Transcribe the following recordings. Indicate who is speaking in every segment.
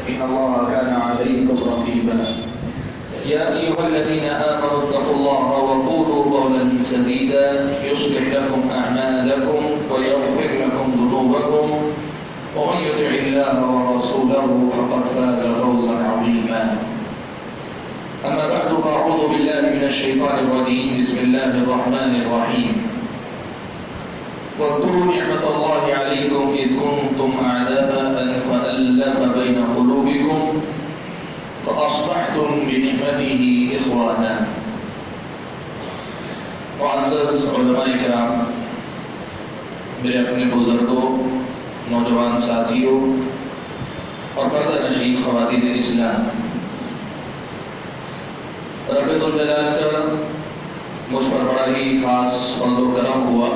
Speaker 1: إن الله كان عليكم رقيبا يا أيها الذين آمنوا اتقوا الله وقولوا قولا سديدا يصلح لكم أعمالكم ويغفر لكم ذنوبكم ومن يطع الله ورسوله فقد فاز فوزا عظيما أما بعد فأعوذ بالله من الشيطان الرجيم بسم الله الرحمن الرحيم واذكروا نعمة الله عليكم إذ كنتم أعداء فألف بين قلوبكم فأصبحتم بنعمته إخوانا. معزز علماء کرام، میرے اپنے بزرگوں، نوجوان ساتھیوں اور پردہ نشین خواتین اسلام، رب الجلال کا مجھ پر بڑا ہی خاص فضل و کرم ہوا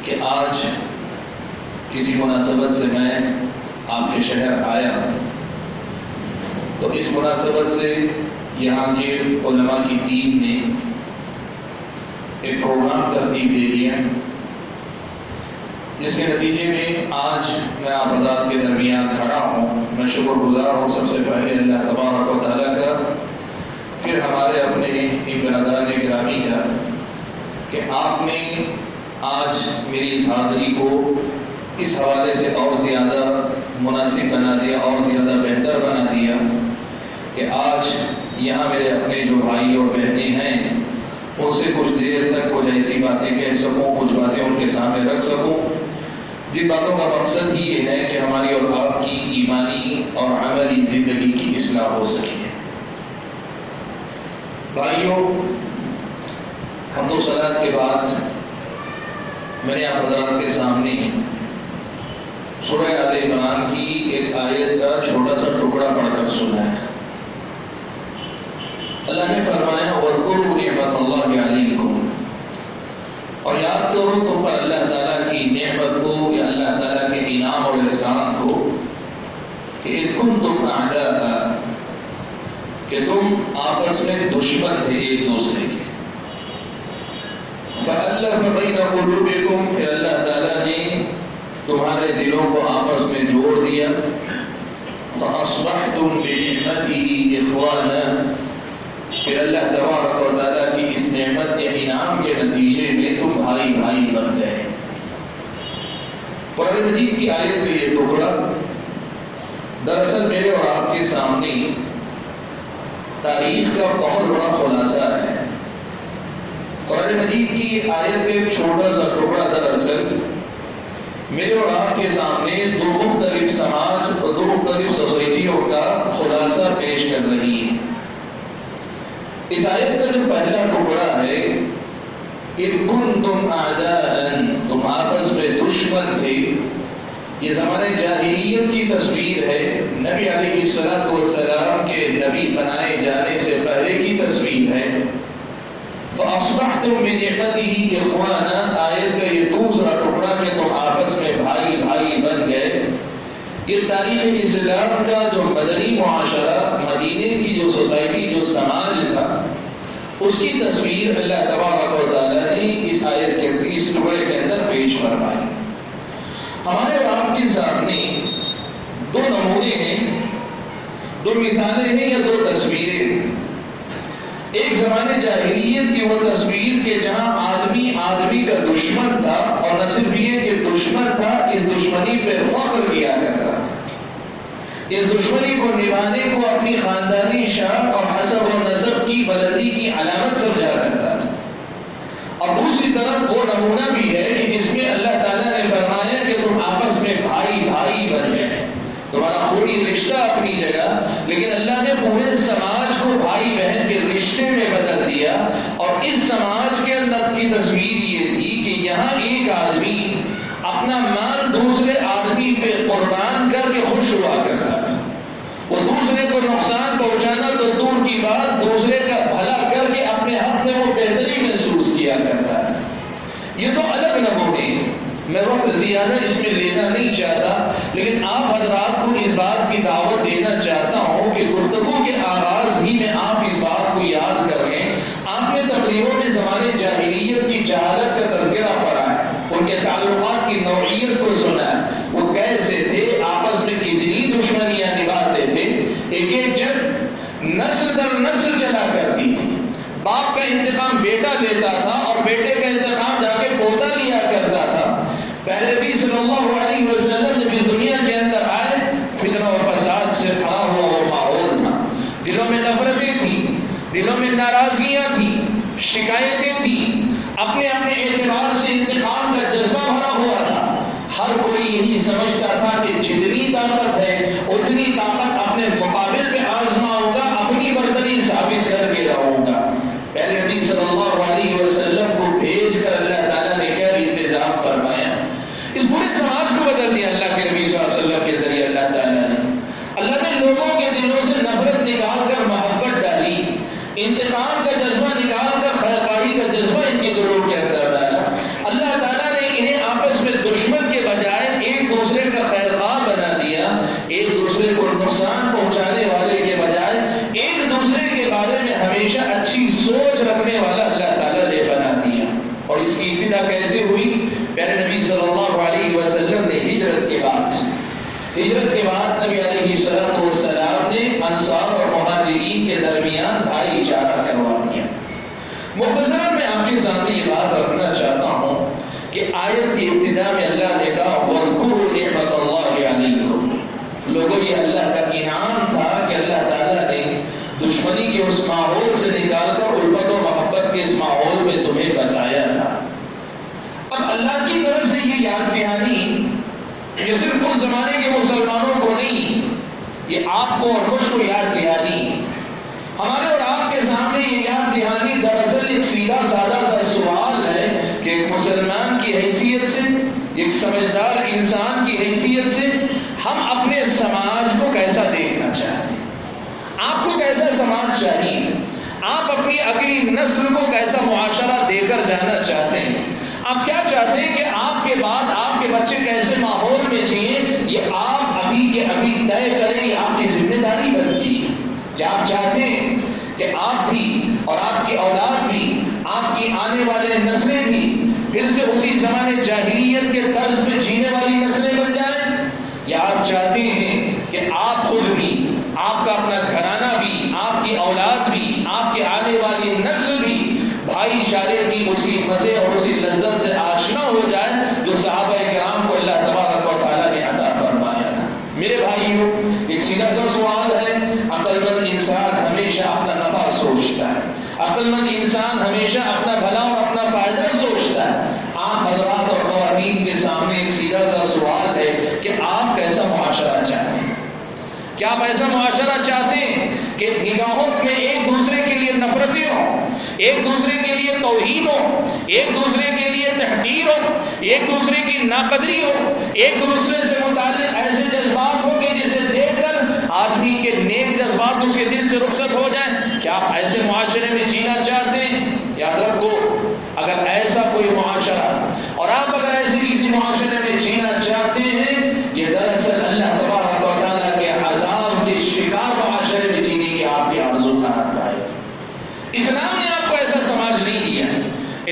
Speaker 1: کہ آج کسی مناسبت سے میں آپ کے شہر آیا، تو اس مناسبت سے یہاں کے علماء کی ٹیم نے ایک پروگرام ترتیب دے دیا جس کے نتیجے میں آج میں آپ حضرات کے درمیان کھڑا ہوں۔ میں شکر گزار ہوں سب سے پہلے اللہ تبارک و تعالیٰ کا، پھر ہمارے اپنے برادران گرامی کا کہ آپ نے آج میری اس حاضری کو اس حوالے سے اور زیادہ مناسب بنا دیا اور زیادہ بہتر بنا دیا کہ آج یہاں میرے اپنے جو بھائی اور بہنیں ہیں ان سے کچھ دیر تک کچھ ایسی باتیں کہہ سکوں، کچھ باتیں ان کے سامنے رکھ سکوں جن باتوں کا مقصد ہی یہ ہے کہ ہماری اور آپ کی ایمانی اور عملی زندگی کی اصلاح ہو سکے۔ بھائیوں، حمد و صلوات کے بعد میں نے آپ حضرات کے سامنے سورہ آل عمران کی ایک آیت کا چھوٹا سا ٹکڑا پڑھ کر سنایا۔ اللہ نے فرمایا وَاذْكُرُوا نِعْمَتَ اللَّهِ عَلَيْكُمْ، اور یاد کرو تم پر اللہ تعالیٰ کی نعمت کو یا اللہ تعالیٰ کے انعام اور احسان کو کہ اِذْ كُنْتُمْ أَعْدَاءً، کہ تم آپس میں دشمن تھے ایک دوسرے کے، فَأَلَّفَ بَيْنَ قُلُوبِكُمْ، پھر اللہ تعالیٰ نے تمہارے دلوں کو آپس میں جوڑ دیا، فَأَصْبَحْتُمْ بِنِعْمَتِهِ إِخْوَانًا، پھر اللہ تبارک و تعالیٰ کی اس نعمت کے انعام کے نتیجے میں تم بھائی بھائی بن گئے۔ قرآن مجید کی آیت کا یہ ٹکڑا دراصل میرے اور آپ کے سامنے تاریخ کا بہت بڑا خلاصہ ہے۔ قرآن مجید کی آیت کا ایک چھوٹا سا ٹکڑا دراصل میرے اور آپ کے سامنے دو مختلف سماج اور دو مختلف سوسائٹیوں کا خلاصہ پیش کر رہی ہے۔ اس آیت کا جو پہلا ٹکڑا ہے اِذْ كُنْتُمْ أَعْدَاءً، تم آپس میں دشمن تھے، یہ زمانہ جاہلیت کی تصویر ہے، نبی علیہ السلام کے نبی بنائے جانے سے پہلے کی تصویر ہے۔ فَأَصْبَحْتُمْ بِنِعْمَتِهِ إِخْوَانًا، آیت کا یہ دوسرا ٹکڑا کہ تم آپس میں بھائی بھائی بن گئے، یہ تاریخ اسلام کا جو مدنی معاشرہ، مدینے کی جو سوسائٹی، جو سماج تھا، اس کی تصویر اللہ تبارک و تعالیٰ نے اس آیت کے اس ٹکڑے کے اندر پیش فرمائی۔ ہمارے اور آپ کے سامنے دو نمونے ہیں، دو مثالیں ہیں یا دو تصویریں ہیں۔ ایک زمانے جاہلیت کی وہ تصویر کہ جہاں آدمی آدمی کا دشمن تھا، اور نہ صرف یہ کہ دشمن تھا، اس دشمنی پہ فخر کیا کرتا تھا، اس دشمنی کو نبھانے کو اپنی خاندانی شان اور حسب و نسب کی بلندی کی علامت سمجھا کرتا تھا۔ اور دوسری طرف وہ نمونہ بھی ہے کہ جس میں اللہ تعالیٰ نے فرمایا کہ تم آپس میں بھائی بھائی بن گئے، تمہارا خونی رشتہ اپنی جگہ، لیکن اللہ نے پورے سماج کو بھائی بہن کے رشتے میں بدل دیا۔ اور اس سماج کے اندر کی تصویر یہ تھی کہ یہاں ایک آدمی اپنا مال دوسرے آدمی پہ قربان کر کے خوش ہوا کرتا تھا، وہ دوسرے کو نقصان پہنچانا تو دور کی بات، دوسرے کا بھلا کر کے اپنے حق میں وہ بہتری محسوس کیا کرتا تھا۔ یہ تو الگ نمونے، میں وقت زیادہ اس میں لینا نہیں چاہتا، لیکن آپ حضرات کو اس بات کی دعوت دینا چاہتا ہوں کہ گفتگو کے آغاز ہی میں آپ اس بات کو یاد کر لیں۔ آپ نے تقریروں میں زمانے جاہلیت کی جہالت کا تذکرہ پڑھا ہے، ان کے تعلقات کی نوعیت کو سنا ہے، وہ کیسے تھے، آپس میں کتنی دشمنیاں لیتا تھا اور بیٹے کا انتقام جا کے پوتا لیا کرتا تھا. پہلے نبی صلی اللہ علیہ وسلم جب اس دنیا کے اندر آئے فتنہ و فساد سے بھرا ہوا وہ ماحول تھا. دلوں میں نفرتیں تھیں، دلوں میں ناراضگیاں تھیں، شکایتیں تھیں، اپنے اپنے اعتبار سے انتقام کا جذبہ بھرا ہوا تھا. ہر کوئی یہی سمجھتا تھا کہ جتنی طاقت ہے اتنی طاقت اپنے مقابل پہ آزماؤں گا، اپنی برتری ثابت کر کے رہوں گا. پہلے نبی صلی اللہ علیہ وسلم کو بھیج کر اللہ تعالیٰ نے کیا انتظام فرمایا؟ اس پورے سماج کو بدل دیا اللہ کے نبی صلی اللہ علیہ وسلم کے ذریعے. اللہ نے لوگوں کے دلوں سے نفرت نکال کر محبت ڈالی، انتقام کا جذبہ نکال کر خیرخواہی کا جذبہ ان کے دلوں کے اندر ڈالا. اللہ تعالیٰ نے انہیں آپس میں دشمن کے بجائے ایک دوسرے کا خیرخواہ بنا دیا، ایک دوسرے کو نقصان پہنچانے والے کے بجائے ایک دوسرے کے بارے میں ہمیشہ اچھی سوچ رکھنے والا اللہ تعالیٰ نے بنا دیا. اور اس کی ابتدا کیسے ہوئی؟ پیارے نبی صلی اللہ علیہ وسلم نے ہجرت کے بعد نبی علیہ السلام نے انصار اور مہاجرین کے درمیان بھائی چارہ کروا دیا. مختصراً میں آپ کے سامنے یہ بات رکھنا چاہتا ہوں کہ آیت کی ابتدا میں اللہ نے کہا وَاذْكُرُوا نِعْمَتَ اللَّهِ عَلَيْكُمْ. لوگوں یہ اللہ کا انعام تھا کہ اللہ تعالیٰ نے دشمنی کے اس ماحول سے نکال کر الفت و محبت کے اس ماحول میں تمہیں بسایا تھا. اب اللہ کی طرف سے یہ یاد دہانی یہ صرف اس زمانے کے مسلمانوں کو نہیں، یہ آپ کو اور مجھ کو یاد دہانی، ہمارے اور آپ کے سامنے یہ یاد دہانی دراصل ایک سیدھا سادہ سا سوال ہے کہ ایک مسلمان کی حیثیت سے، ایک سمجھدار انسان کی حیثیت سے ہم اپنے سماج کو کیسا دیکھنا چاہتے ہیں. آپ کو کیسا سماج چاہیے؟ آپ اپنی اگلی نسل کو کیسا معاشرہ دے کر جانا چاہتے ہیں؟ آپ کیا چاہتے ہیں کہ آپ کے بعد آپ کے بچے کیسے ماحول میں جئیں؟ یہ آپ ابھی کے ابھی طے کریں، یہ آپ کی ذمہ داری بنتی ہے. کیا آپ چاہتے ہیں کہ آپ بھی اور آپ کی اولاد بھی، آپ کی آنے والے نسلیں بھی پھر سے اسی زمانے جاہلیت کے طرز پہ جینے والی نسلیں بن جائیں؟ یا آپ چاہتے ہیں کہ آپ خود بھی، آپ کا اپنا گھرانہ بھی، آپ کی اولاد بھی، آپ کے آنے والی نسل بھی بھائی چارے کی اسی مزے اور اسی لذت سے آشنا ہو جائے جو صحابہ کرام کو اللہ تبارک و تعالیٰ نے عطا فرمایا تھا؟ میرے بھائیوں، ایک سیدھا سا سوال ہے. عقل مند انسان ہمیشہ اپنا نفع سوچتا ہے، عقل مند انسان ہمیشہ اپنا بھلا اور اپنا فائدہ سوچتا ہے. آپ حضرات اور خواتین کے سامنے ایک سیدھا سا سوال ہے کہ آپ کیسا معاشرہ چاہتے ہیں؟ کیا آپ ایسا معاشرہ چاہتے ہیں کہ نگاہوں میں ایک دوسرے کے لیے نفرتیں ہوں، ایک دوسرے کے لیے توہین ہو، ایک دوسرے کے لیے تحقیر ہو، ایک دوسرے کی ناقدری ہو، ایک دوسرے سے متعلق ایسے جذبات ہو کہ جسے دیکھ کر آدمی کے نیک جذبات اس کے دل سے رخصت ہو جائیں؟ کیا آپ ایسے معاشرے میں جینا چاہتے ہیں؟ یاد رکھو، اگر ایسا کوئی معاشرہ اور آپ اگر ایسے کسی معاشرے میں جینا چاہتے ہیں، یہ دراصل اللہ تبارک و تعالیٰ کے عذاب کے شکار معاشرے میں جینے کی آپ کی آرزو کہاں پائے. اسلام نے آپ کو ایسا سماج نہیں دیا.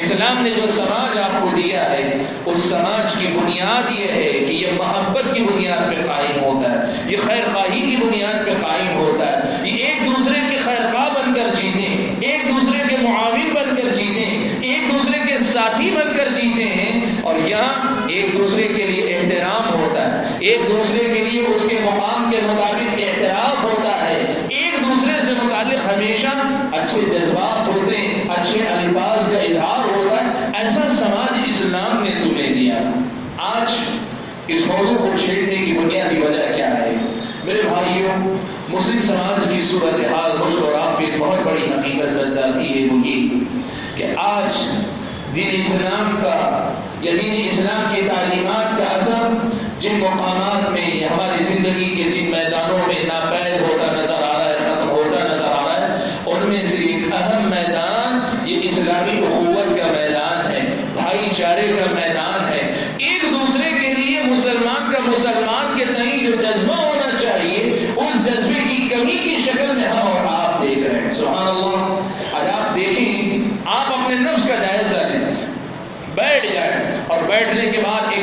Speaker 1: اسلام نے جو سماج آپ کو دیا ہے اس سماج کی بنیاد یہ ہے کہ یہ محبت کی بنیاد پہ قائم ہوتا ہے، یہ خیر خواہی کی بنیاد پہ قائم ہوتا ہے، یہ ایک دوسرے کے خیر خواہ بن کر جیتے، ایک دوسرے کے معاون بن کر جیتے، ایک دوسرے کے ساتھی بن کر جیتے ہیں. اور یہاں ایک دوسرے کے لیے احترام ہوتا ہے، ایک دوسرے کے لیے اس کے مقام کے مطابق اعتراف ہوتا ہے، ایک دوسرے سے متعلق ہمیشہ اچھے جذبات ہوتے ہیں، اچھے الفاظ کا اظہار ہوتا ہے. ایسا سماج اسلام نے تمہیں دیا. آج اس موضوع کو چھیڑنے کی بنیادی وجہ کیا ہے؟ میرے بھائیوں، مسلم سماج کی صورتحال مجھ اور آپ کی ایک بہت بڑی حقیقت بن جاتی ہے، وہ یہ کہ آج دین اسلام کا یا دین اسلام کی تعلیمات کا اثر جن مقامات میں ہماری زندگی کے جن میدانوں میں ناپید ہوتا نظر آ رہا ہے، ختم ہوتا نظر آ رہا ہے، ان میں سے ایک اہم میدان یہ اسلامی اخوت کا میدان ہے، بھائی چارے کا میدان ہے. ایک دوسرے کے لیے مسلمان کے تئیں جو جذبہ ہونا چاہیے اس جذبے کی کمی کی شکل میں ہم اور آپ دیکھ رہے ہیں. سبحان اللہ. آج آپ دیکھیں، آپ اپنے نفس کا جائزہ لیں، بیٹھ جائیں اور بیٹھنے کے بعد ایک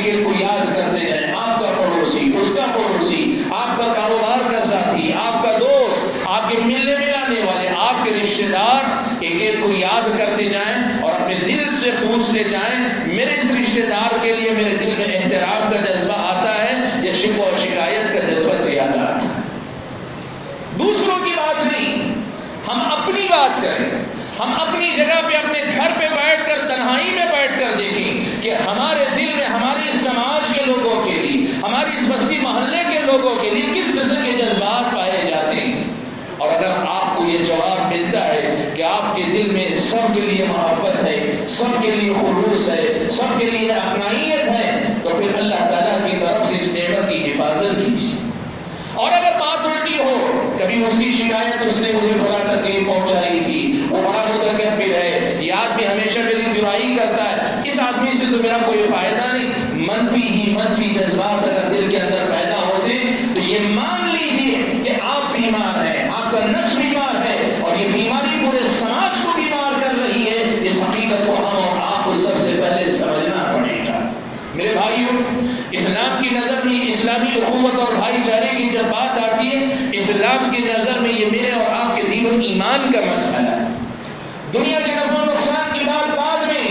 Speaker 1: بات کریں، ہم اپنی جگہ پہ اپنے گھر پہ بیٹھ کر تنہائی میں بیٹھ کر دیکھیں کہ ہمارے دل میں ہمارے اس سماج کے لوگوں کے لیے، ہماری اس بستی محلے کے لوگوں کے لیے کس قسم کے جذبات پائے جاتے ہیں۔ اور اگر آپ کو یہ جواب ملتا ہے کہ آپ کے دل میں سب کے لیے محبت ہے، سب کے لیے خلوص ہے، سب کے لیے اپنائیت ہے، تو پھر اللہ تعالیٰ کی طرف سے اس نعمت کی حفاظت کیجیے۔ اور اگر بات الٹی ہو، کبھی اس کی شکایت اس نے مجھے فلاں تکلیف پہنچائی تھی، وہ بڑا متکبر ہے، یہ آدمی ہمیشہ میری برائی کرتا ہے، اس آدمی سے تو میرا کوئی فائدہ نہیں، منفی ہی منفی جذبات اگر دل کے اندر پیدا ہوتے تو یہ مان لیجیے کہ آپ بیمار ہیں، آپ کا نفس بیمار ہے، اور یہ بیماری پورے سماج کو بیمار کر رہی ہے۔ اس حقیقت کو ہم اور آپ کو سب سے پہلے سمجھنا پڑے گا۔ میرے بھائیوں، اسلام کی نظر میں اسلامی اخوت اور بھائی چارے کی جب بات آتی ہے، اسلام کی نظر میں یہ میرے اور آپ کے دین و ایمان کا مسئلہ ہے۔ دنیا کے نفع و نقصان کی بات بعد میں،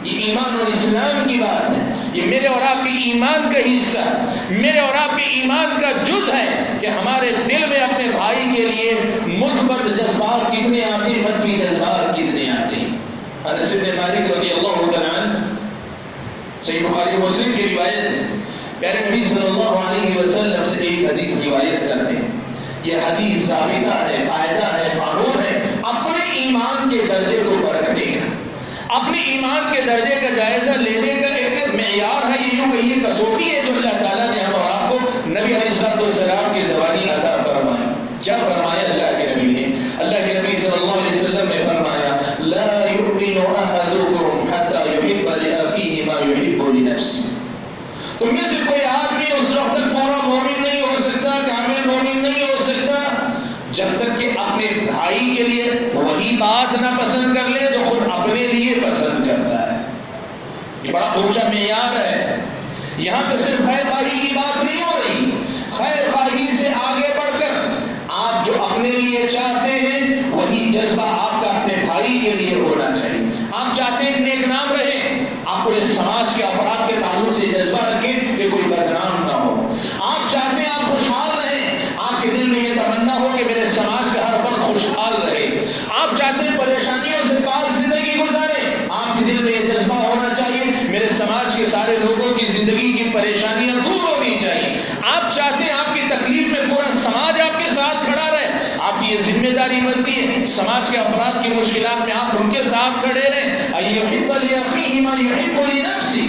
Speaker 1: یہ ایمان اور اسلام کی بات ہے۔ یہ میرے اور آپ کے ایمان کا حصہ، میرے اور آپ کے ایمان کا جز ہے کہ ہمارے دل میں اپنے بھائی کے لیے مثبت جذبات کتنے آتے ہیں، منفی جذبات کتنے آتے ہیں۔ انس بن مالک رضی اللہ تعالیٰ عنہ، صحیح بخاری مسلم کی روایت ہے، پیارے نبی صلی اللہ علیہ وسلم سے ایک حدیث روایت کرتے ہیں۔ یہ حدیث ثابتہ ہے، قاعدہ ہے، قانون ہے، اپنے ایمان کے درجے کو پرکھنے کا، اپنے ایمان کے درجے کا جائزہ لینے کا ایک معیار ہے، یہ یوں کہ یہ کسوٹی ہے جو اللہ تعالیٰ نے ہم اور آپ کو نبی علیہ السلام کی زبانی عطا فرمائی۔ کیا فرمایا اللہ کے نبی نے؟ اللہ کے نبی صلی اللہ علیہ وسلم نے فرمایا، لا یؤمن احدکم حتی یحب لأخیہ ما یحب لنفسہ۔ تم میں سے کوئی آدمی اس وقت تک پورا مومن نہیں ہو سکتا، کامل مومن نہیں ہو سکتا، جب تک کہ اپنے بھائی کے لیے وہی بات نہ پسند کر لے جو خود اپنے لیے پسند کرتا ہے۔ یہ بڑا اونچا معیار ہے۔ یہاں تو صرف خیر خواہی کی بات نہیں ہو رہی، خیر خواہی سے آگے بڑھ کر آپ جو اپنے لیے چاہتے ہیں وہی جذبہ آپ کا اپنے بھائی کے لیے ہونا چاہیے۔ آپ چاہتے ہیں نیک نام رہے، آپ پورے سماج کے افراد کے تعلق سے جذبہ رکھیں کہ کوئی بدنام نہ ہو۔ آپ چاہتے ہیں آپ خوشحال رہیں، آپ کے دل میں یہ تمنا ہو کہ میرے سماج کا ہر فرد خوشحال رہے۔ آپ چاہتے ہیں پریشانیوں سے پاک زندگی گزارے، آپ کے دل میں یہ جذبہ ہونا چاہیے میرے سماج کے سارے لوگوں کی زندگی کی پریشانیاں دور ہونی چاہیے۔ آپ چاہتے ہیں آپ کی تکلیف میں پورا سماج آپ کے ساتھ کھڑا رہے، آپ کی یہ ذمہ داری بنتی ہے سماج کے افراد کی مشکلات میں آپ ان کے ساتھ کھڑے رہیں۔ ایحب لأخیہ ما یحب لنفسہ،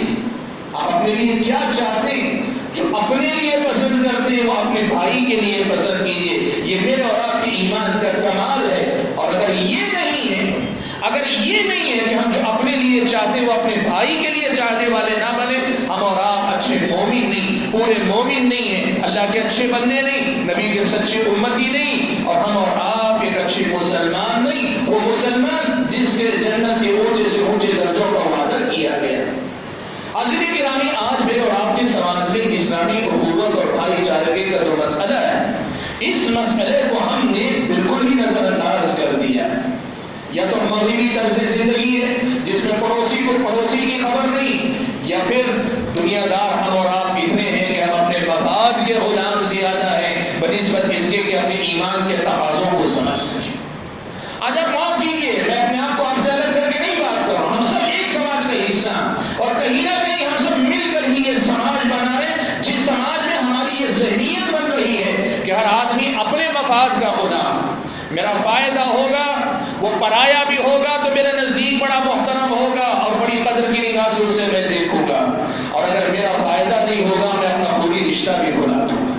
Speaker 1: آپ اپنے لیے کیا چاہتے ہیں، جو اپنے لیے پسند کرتے ہیں وہ اپنے بھائی کے لیے پسند کیجیے۔ یہ میرے اور آپ کے ایمان کا کمال ہے۔ اور اگر یہ نہیں ہے، اگر یہ نہیں ہے کہ ہم جو اپنے لیے چاہتے ہیں وہ اپنے بھائی کے لیے چاہنے والے نہ بنے، ہم اور آپ اچھے مومن نہیں، پورے مومن نہیں ہیں، اللہ کے اچھے بندے نہیں، نبی کے سچے امتی نہیں، اور ہم اور آپ ایک اچھے مسلمان نہیں، وہ مسلمان جس کے جنت کے اونچے سے اونچے درجوں کا وعدہ کیا گیا۔ حاضرین گرامی، آج میرے اور آپ کے سماج میں اسلامی اخوت اور بھائی چارے کا جو مسئلہ ہے، اس مسئلے کو ہم نے بالکل ہی نظر انداز کر دیا۔ یا تو مغربی طرز زندگی ہے جس میں پڑوسی کو پڑوسی کی خبر نہیں، یا پھر دنیا دار ہم اور آپ اتنے ہیں کہ ہم اپنے مفاد کے غلام زیادہ ہیں بنسبت اس کے کہ اپنے ایمان کے تقاضوں کو سمجھ سکیں۔ آج آپ معاف کیجیے، میں اپنے آپ کو آپ سے الگ کر کے نہیں بات کر رہا ہوں، ہم سب ایک سماج کا حصہ ہیں، اور کہیں نہ کہیں ہم سب مل کر ہی یہ سماج بنا رہے ہیں جس سماج میں ہماری یہ ذہنیت بن رہی ہے کہ ہر آدمی اپنے مفاد کا غلام، میرا فائدہ ہوگا وہ پرایا بھی ہوگا تو میرے نزدیک بڑا محترم ہوگا اور بڑی قدر کی نگاہ سے اسے میں دیکھوں گا، اور اگر میرا فائدہ نہیں ہوگا میں اپنا خودی رشتہ بھی بھلا دوں گا۔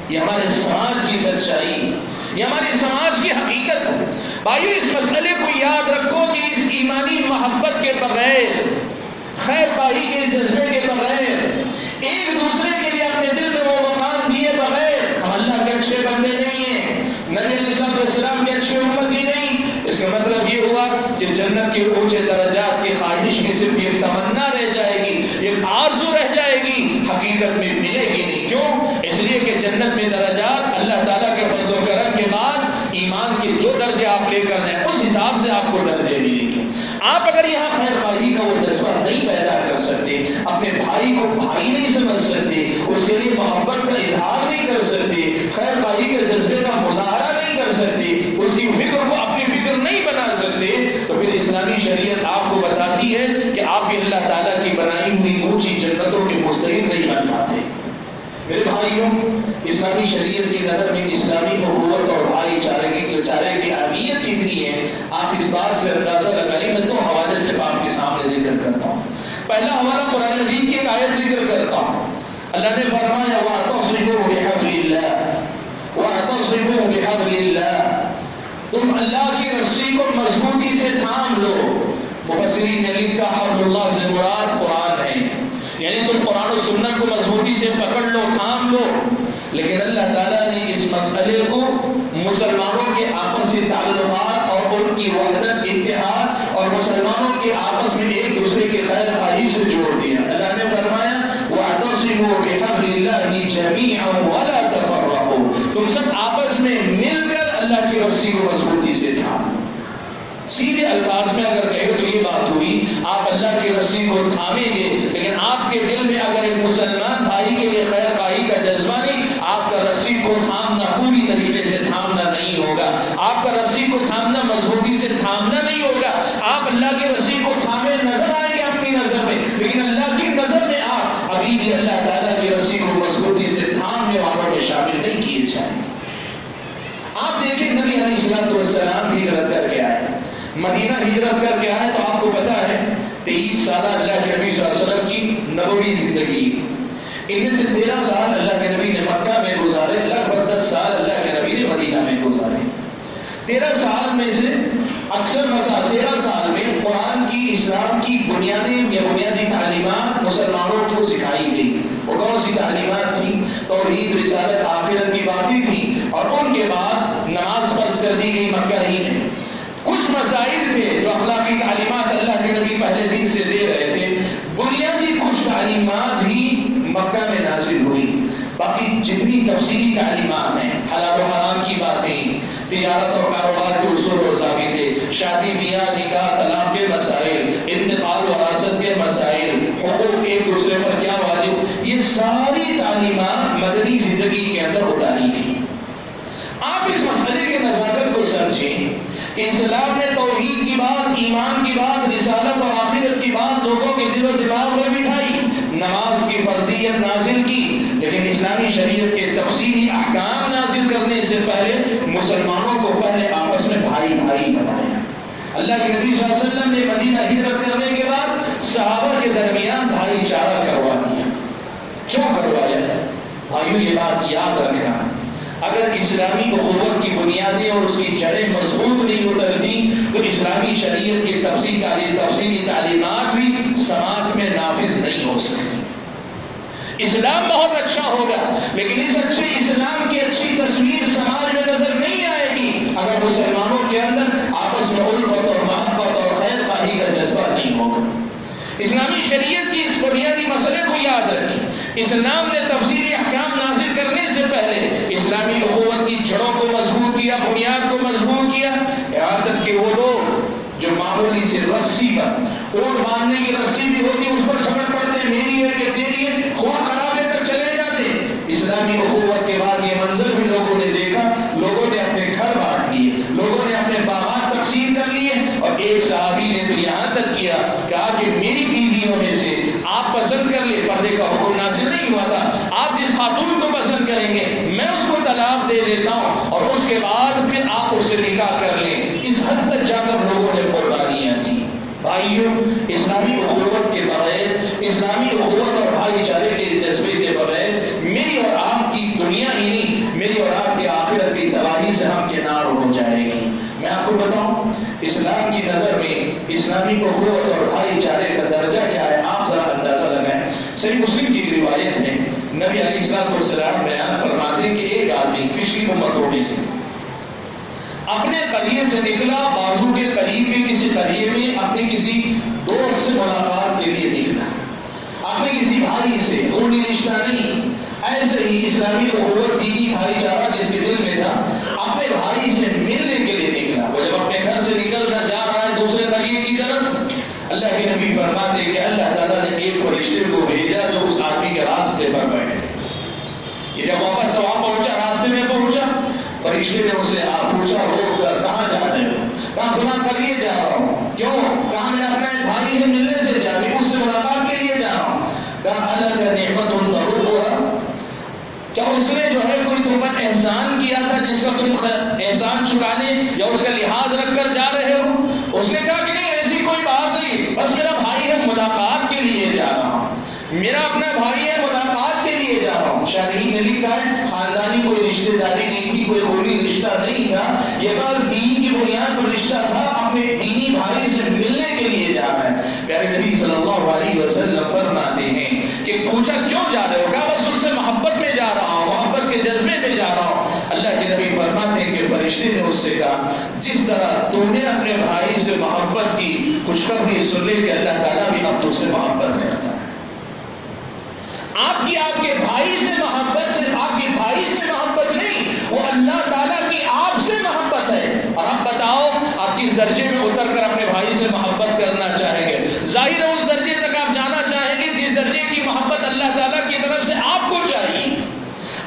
Speaker 1: یہ ہمارے سماج کی سچائی، یہ ہماری سماج کی حقیقت ہے۔ بھائیو، اس مسئلے کو یاد رکھو کہ اس ایمانی محبت کے بغیر، خیر خواہی کے جذبے کے بغیر، ایک دوسرے کے لیے اپنے دل میں وہ مقام دیے بغیر ہم اللہ کے اچھے بندے نہیں ہیں، نبی علیہ السلام کے اچھے امتی نہیں۔ اس کا مطلب یہ ہوا کہ جنت کے اونچے درجات کی خواہش کی صرف ایک تمنا رہ جائے گی، ایک آرزو رہ جائے گی، حقیقت میں ملے گی نہیں۔ کیوں؟ اس لیے کہ جنت میں درجات اللہ تعالیٰ کے فضل و کرم کے بعد ایمان کے جو درجے آپ لے کر ہیں اس حساب سے آپ کو درجے ملیں گے۔ آپ اگر یہاں خیر خواہی کا وہ جذبہ نہیں پیدا کر سکتے، اپنے بھائی کو بھائی نہیں سمجھ سکتے، اس کے لیے محبت کا اظہار نہیں کر سکتے، خیر خواہی کے جذبے کا مظاہرہ نہیں کر سکتے، اس کی فکر کو اپنی فکر نہیں اسلامی شریعت کی نظر میں اسلامی اخوت اور بھائی چارے کی اہمیت کتنی ہے آپ اس بات سے اندازہ لگائیے. میں دو حوالے سے آپ کے سامنے ذکر کرتا ہوں. پہلا حوالہ قرآن مجید کی ایک آیت ذکر کرتا ہوں. اللہ نے فرمایا وَاعْتَصِمُوا بِحَبْلِ اللَّهِ وَاعْتَصِمُوا بِحَبْلِ اللَّهِ تم اللہ کی رسی کو مضبوطی سے تھام لو. مفسرین نے لکھا حبل اللہ سے مراد قرآن ہے، یعنی تم قرآن و سنت کو مضبوطی سے پکڑ لو، تھام لو. لیکن اللہ تعالیٰ نے اس مسئلے کو مسلمانوں کے آپسی تعلقات اور ان کی وحدت، اتحاد اور مسلمانوں کے آپس میں ایک دوسرے کے خیر خواہی سے جوڑ دیا. اللہ نے فرمایا وَاعْتَصِمُوا بِحَبْلِ اللَّهِ جَمِيعًا وَلَا تَفَرَّقُوا تم سب آپس میں مل کر اللہ کی رسی کو مضبوطی سے تھام. سیدھے الفاظ میں اگر کہے تو یہ بات ہوئی آپ اللہ کی رسی کو تھامیں گے، لیکن آپ کے دل میں اگر ایک مسلمان بھائی کے لیے خیر خواہی کا جذبہ نہیں، آپ کا رسی کو تھامنا پوری طریقے سے تھامنا نہیں ہوگا. آپ کا رسی کو تھامنا مضبوطی سے تھامنا نہیں ہوگا. آپ اللہ کی رسی کو تھامے نظر آئیں گے اپنی نظر میں، لیکن اللہ کی نظر میں آپ ابھی بھی اللہ تعالیٰ کی رسی کو مضبوطی سے تھامنے والوں میں شامل نہیں کیے جائیں. آپ دیکھیں نبی علیہ السلام ہجرت کر کے آئے، مدینہ ہجرت کر کے آئے تو آپ کو پتا ہے 23 سالہ اللہ کے نبی صلی اللہ علیہ وسلم کی نبوی زندگی. ان میں سے 13 سال اللہ کے نبی نے مکہ میں گزارے، لگ بھگ 10 سال اللہ کے نبی نے مدینہ میں گزارے. 13 سال میں سے اکثر 13 سال میں قرآن کی، اسلام کی بنیادی تعلیمات مسلمانوں کو سکھائی گئی. وہ کون سی تعلیمات تھیں؟ توحید، رسالت، آخرت کی باتیں تھیں. اور ان کے بعد نماز فرض کر دی گئی مکہ ہی میں. کچھ مسائل تھے جو اخلاقی تعلیمات اللہ کے نبی پہلے دن سے دے رہے تھے، بنیادی کچھ تعلیمات ہی مکہ میں نازل ہوئی. باقی جتنی تفصیلی تعلیمات ہیں، حلال و حرام کی باتیں، تجارت اور کاروبار کے اصول و ضابطے، شادی بیاہ، نکاح، طلاق کے مسائل، انتقال و وراثت کے مسائل، حقوق ایک دوسرے پر کیا واجب، یہ ساری تعلیمات مدنی زندگی کے اندر اتاری گئی. آپ اس مسئلے کے نزاکت کو سمجھیں کہ اسلام نے توحید کی بات، ایمان کی بات، رسالت اور آخرت کی بات لوگوں کے دل و دماغ میں بٹھائی، نماز کی فرضیت نازل کی. لیکن اسلامی شریعت کے تفصیلی احکام نازل کرنے سے پہلے مسلمانوں کو پہلے آپس میں بھائی بھائی بنایا. اللہ کے نبی صلی اللہ علیہ وسلم نے مدینہ ہجرت کرنے کے بعد صحابہ کے درمیان بھائی چارہ کروا دیا. کیوں کروایا؟ بھائیو یہ بات یاد رکھنا، اگر اسلامی اخوت کی بنیادیں اور اس کی جڑیں مضبوط نہیں اترتی تو اسلامی شریعت کی تفصیلی تعلیمات بھی سماج میں نافذ نہیں ہو سکتی. اسلام بہت اچھا ہوگا لیکن اس اچھے اسلام کی اچھی تصویر سماج میں نظر نہیں آئے گی اگر مسلمانوں کے اندر آپس میں الفت اور محبت اور خیر خواہی کا جذبہ نہیں ہوگا. اسلامی شریعت کی اس بنیادی مسئلے کو یاد رکھیں. اسلام نے تفصیلی احکام نازل کرنے سے پہلے اسلامی اخوت کی جڑوں کو مضبوط کیا، بنیاد کو مضبوط کیا. یہاں تک کہ وہ لوگ جو معمولی سے رسی پر، اونٹ باندھنے کی رسی بھی ہوتی، اس پر جھگڑ پڑتے، میری ہے کہ تیری ہے، خون خراب لے کر چلے جاتے. اسلامی اخوت کے بعد یہ منظر بھی لوگوں نے دیکھا. لوگوں نے اپنے گھر بانٹ لیے، لوگوں نے اپنے باغات تقسیم کر لیے. اور ایک صحابی نے تو یہاں تک کیا، کہا کہ میری بیویوں میں سے آپ پسند کر لیں. پردے کا حکم نازل نہیں ہوا تھا. آپ جس خاتون کو پسند کریں گے میں اس کو طلاق دے دیتا ہوں اور اس کے بعد پھر آپ اس سے نکاح کر لیں. اس حد تک جا کر لوگوں نے قربانیاں دی. بھائیوں، اسلامی اخوت کے بغیر، اسلامی اخوت اور بھائی چارے کے جذبے کے بغیر میری اور آپ کی دنیا ہی نہیں، میری اور آپ کی آخرت بھی تباہی سے ہم کنار ہو جائے گی. میں آپ کو بتاؤں اسلام کی نظر میں اسلامی اخوت اور بھائی چارے کا درجہ کیا ہے، آپ ذرا اندازہ لگائیں. صحیح مسلم کی روایت ہے، نبی علیہ السلام بیان فرماتے کہ ایک آدمی پچھلی امتوں میں سے اپنے قریے سے نکلا، بازو کے قریب کے کسی قریے میں اپنے کسی دوست سے ملاقات کے لیے نکلا، اپنے کسی بھائی سے، خونی رشتہ نہیں، ایسے ہی اسلامی اخوت، دینی بھائی چارہ جس کے دل میں تھا، اپنے بھائی سے ملنے کے لیے نکلا. وہ جب اپنے گھر سے نکل کر جا رہا ہے دوسرے قریے کی طرف، اللہ کے نبی فرماتے کہ اللہ تعالیٰ نے ایک فرشتے کو بھیجا جو اس آدمی کے راستے پر بیٹھے. یہ جب واپس وہاں پہنچا، راستے میں پہنچا، فرشتے نے اسے پوچھا روک کر کہاں جا رہے ہو؟ کہا فلاں قریے جا رہا ہوں. کیوں؟ کہا میں اپنے بھائی سے ملنے سے جا رہی ہوں، اس سے ملاقات کے لیے جا رہا ہوں. کہا اللہ کا نعمت تروها، کیا اس نے جو ہے کوئی رشتے داری نہیں تھی، کوئی خونی رشتہ نہیں تھا، یہ بات دین کی بنیاد پر رشتہ تھا، اپنے دینی بھائی سے ملنے کے لیے جا رہا ہے۔ پیارے نبی صلی اللہ علیہ وسلم فرماتے ہیں کہ پوچھا کیوں جا رہے ہو؟ کہا بس اس سے محبت میں جا رہا ہوں، محبت کے جذبے میں جا رہا ہوں۔ اللہ کے نبی فرماتے ہیں کہ فرشتے نے اس سے کہا جس طرح تو نے اپنے بھائی سے محبت کی، خوشخبری سن لے کہ اللہ تعالیٰ بھی اب تم سے محبت کرتا ہے۔ آپ کی آپ کے بھائی سے محبت سے، آپ کے بھائی سے محبت نہیں، وہ اللہ تعالیٰ کی آپ سے محبت ہے۔ اور آپ بتاؤ آپ کس درجے میں اتر کر اپنے بھائی سے محبت کرنا چاہیں گے؟ ظاہر ہے اس درجے تک آپ جانا چاہیں گے جس درجے کی محبت اللہ تعالیٰ کی طرف سے آپ کو چاہیے۔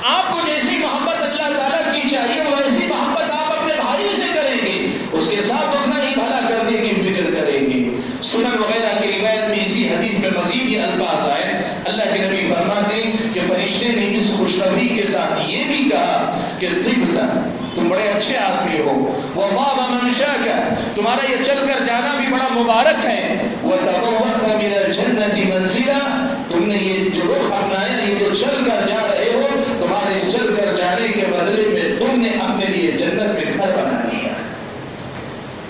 Speaker 1: آپ کو جیسی محبت اللہ تعالیٰ کی چاہیے ویسی محبت آپ اپنے بھائی سے کریں گے، اس کے ساتھ اتنا ہی بھلا کرنے کی فکر کریں گے۔ سنن وغیرہ کی روایت میں اسی حدیث میں مزید یہ الفاظ آئے، اللہ کے نبی فرماتے ہیں کہ فرشتے نے اس خوشخبری کے ساتھ یہ بھی کہا کہ طبتا، تم بڑے اچھے آدمی ہو، وطاب منشاک، تمہارا یہ چل کر جانا بھی بڑا مبارک ہے، وتبوأت من الجنة منزلا، تم نے یہ جو رخ اپنایا، یہ جو چل کر جا رہے ہو، تمہارے چل کر جانے کے بدلے میں تم نے اپنے لیے جنت میں گھر بنا لیا۔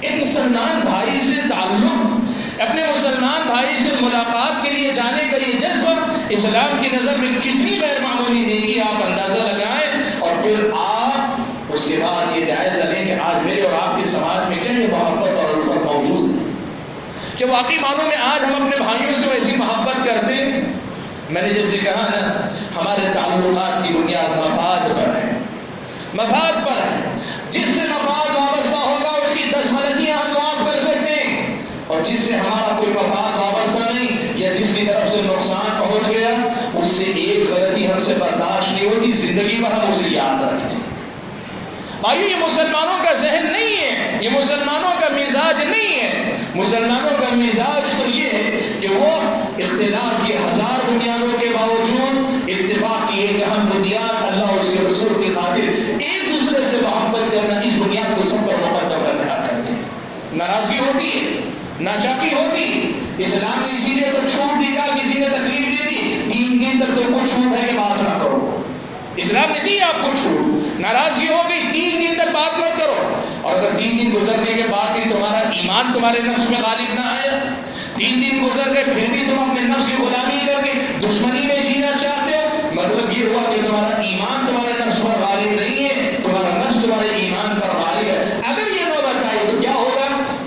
Speaker 1: ایک مسلمان بھائی سے تعلق، اپنے مسلمان بھائی سے ملاقات کے لیے جانے کا یہ جذبہ اسلام کی نظر میں کتنی غیر معمولی نیکی آپ اندازہ لگائیں، اور پھر آپ اس کے بعد یہ جائزہ لیں کہ آج میرے اور آپ کے سماج میں کیا یہ محبت اور الفت موجود ہے کہ واقعی معنوں میں آج ہم اپنے بھائیوں سے ویسی محبت کرتے ہیں۔ میں نے جیسے کہا نا، ہمارے تعلقات کی بنیاد مفاد پر ہے، مفاد پر ہے۔ جس سے مفاد وابستہ ہوگا اس کی 10 غلطیاں ہم معاف کر سکتے ہیں، اور جس سے ہمارا کوئی مفاد وابستہ نہیں یا جس کی طرف سے نقصان پہنچ گیا، اس سے ایک غلطی ہم سے برداشت نہیں ہوتی، زندگی بھر ہم اسے یاد رکھتے ہیں۔ بھائی یہ مسلمانوں کا ذہن نہیں ہے، یہ مسلمانوں کا مزاج نہیں ہے۔ مسلمانوں کا مزاج تو یہ ہے کہ وہ اختلاف کی 1000 بنیادوں کے باوجود اتفاق کی ایک اہم بنیاد اللہ اور اس کے رسول کی خاطر ایک دوسرے سے محبت کرنا، اس بنیاد کو سب پر مقدم رکھا کرتے ہیں۔ ناراضگی ہوتی ہے، ناچاکی ہوتی، اسلام نے اسی لیے تو چھوٹ دی، کہا کسی نے تکلیف دے دی 3 دن تک تو کچھ چھوٹ ہے کہ بات نہ کرو۔ اسلام نے دی آپ کو چھوٹ، ناراضگی ہو گئی 3 دن تک بات مت کرو، اور اگر 3 دن گزرنے کے بعد بھی تمہارا ایمان تمہارے نفس میں غالب نہ آیا، 3 دن گزر گئے پھر بھی تم اپنے نفس کی غلامی کر کے دشمنی میں جینا چاہتے ہو، مطلب یہ ہوا کہ تمہارا ایمان تمہارے نفس پر غالب نہیں ہے، تمہارا نفس تمہارے ایمان پر غالب ہے۔ اگر یہ نوبت آئی تو کیا ہوگا؟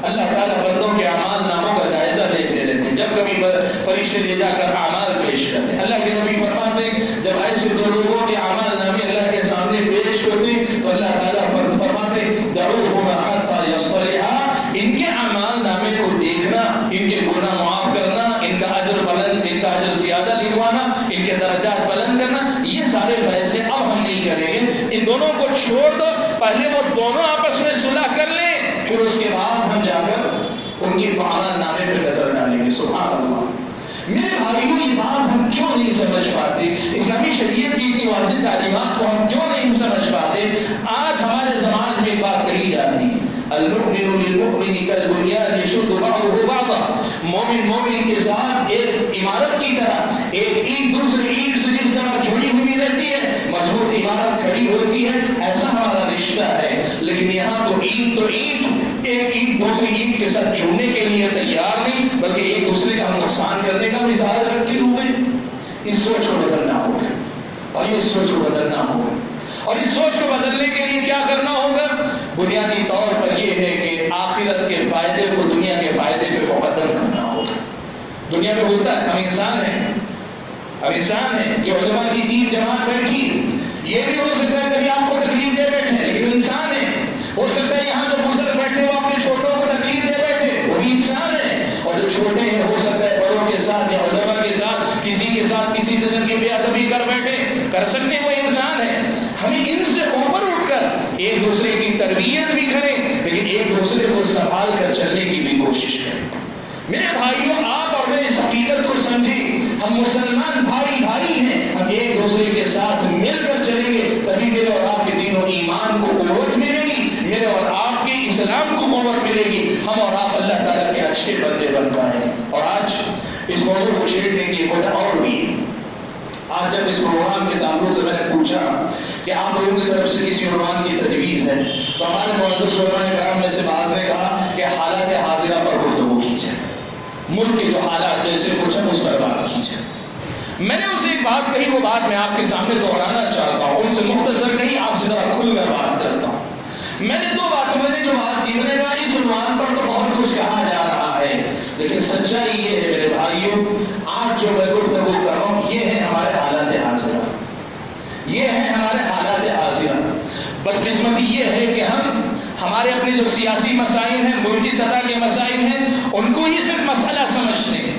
Speaker 1: اللہ تعالیٰ بندوں کے اعمال ناموں کا جائزہ لیتے رہتے ہیں، جب کبھی فرشتے لے جا کر اعمال پیش کرتے ہیں۔ اللہ کے نبی فرماتے ہیں جب ایسے 2 لوگوں کے اعمال نامے اللہ کے سامنے پیش ہوتے ہیں تو اللہ تعالیٰ فرماتے ہیں دعوہما حتی یصطلحا، ان کے اعمال نامے کو دیکھنا، ان کے گناہ معاف کرنا، ان کا اجر بلند، ان کا اجر زیادہ لکھوانا، ان کے درجات بلند کرنا، یہ سارے فیصلے اب ہم نہیں کریں گے، ان دونوں کو چھوڑ دو، پہلے وہ دونوں آپس میں صلح کر لیں، پھر اس کے بعد ہم جا کر ان کے اعمال نامے پہ نظر ڈالیں گے۔ سبحان اللہ۔ میرے بھائیوں یہ بات ہم کیوں نہیں سمجھ پاتے؟ اسلامی شریعت کی اتنی واضح تعلیمات کو ہم کیوں نہیں سمجھ پاتے؟ آج ہمارے سماج میں ایک بات کہی جاتی ہے، المؤمن للمؤمن كالبنيان يشد بعضه بعضا، مومن مومن کے ساتھ ایک عمارت کی طرح، ایک اینٹ دوسری اینٹ سے جس طرح جڑی ہوئی رہتی ہے، مضبوط عمارت کھڑی ہوتی ہے، ایسا ہمارا رشتہ ہے۔ لیکن یہاں تو اینٹ ایک اینٹ دوسری اینٹ کے ساتھ جڑنے کے لیے تیار نہیں، بلکہ ایک دوسرے کا ہم نقصان کرنے کا بھی ظاہر رکھتے ہوئے۔ اس سوچ کو بدلنا ہوگا، اور یہ سوچ کو بدلنا ہوگا، اور اس سوچ کو بدلنے کے لیے کیا کرنا ہوگا؟ بنیادی طور پر یہ ہے کہ آخرت کے فائدے کو دنیا کے فائدے پہ مقدم کرنا ہوگا۔ دنیا میں ہوتا ہے، ہم انسان ہیں، ہم انسان ہیں، یہ علماء کی 3 جماعت بیٹھی، یہ بھی ہو سکتا ہے کبھی آپ کو تکلیف دے بیٹھے، لیکن انسان ہے۔ ہو سکتا ہے یہاں جو بزرگ بیٹھے وہ اپنے چھوٹوں کو تکلیف دے بیٹھے، وہ بھی انسان ہے، اور جو چھوٹے ہیں ہو سکتا ہے بڑوں کے ساتھ یا علماء کے ساتھ کسی قسم کی بے ادبی کر بیٹھے، کر سکتے وہ انسان ہے۔ ہمیں ان سے اوپر اٹھ کر ایک دوسرے کی تربیت بھی کریں، لیکن ایک دوسرے کو سنبھال کر چلنے کی بھی کوشش کریں۔ میرے بھائیوں آپ اور میں اس حقیقت کو سمجھیں، ہم مسلمان بھائی بھائی ہیں، ہم ایک دوسرے کے ساتھ مل کر چلیں گے، تبھی میرے اور آپ کے دین و ایمان کو قوت ملے گی، میرے اور آپ کے اسلام کو قوت ملے گی، ہم اور آپ اللہ تعالیٰ کے اچھے بندے بن پائیں۔ اور آج اس موضوع کو چھیڑنے کی وجہ اور بھی، آج جب اس پروگرام کے تعلق سے میں نے پوچھا کہ آپ لوگوں کی طرف سے کسی عنوان کی تجویز ہے، تو ہمارے معزز علماء کرام میں سے بعض نے کہا کہ حالات حاضرہ پر گفتگو کی جائے، ملک کے جو حالات جیسے کچھ ہیں اس پر بات کی جائے۔ میں نے اسے ایک بات کہی، وہ بات میں آپ کے سامنے دہرانا چاہتا ہوں، ان سے مختصر کہیں آپ سے ذرا کھل کر بات کرتا ہوں۔ میں نے دو باتوں میں جو بات کی، میں نے کہا اس عنوان پر تو بہت کچھ کہا جا رہا ہے، لیکن سچائی یہ ہے میرے بھائیوں، آج جو میں گفتگو کر رہا ہوں یہ ہے ہمارے حالات حاضرہ، یہ ہے ہمارے حالات حاضرہ۔ بدقسمتی یہ ہے کہ ہم ہمارے اپنے جو سیاسی مسائل ہیں، ملکی سطح کے مسائل ہیں، ان کو ہی صرف مسئلہ سمجھتے ہیں۔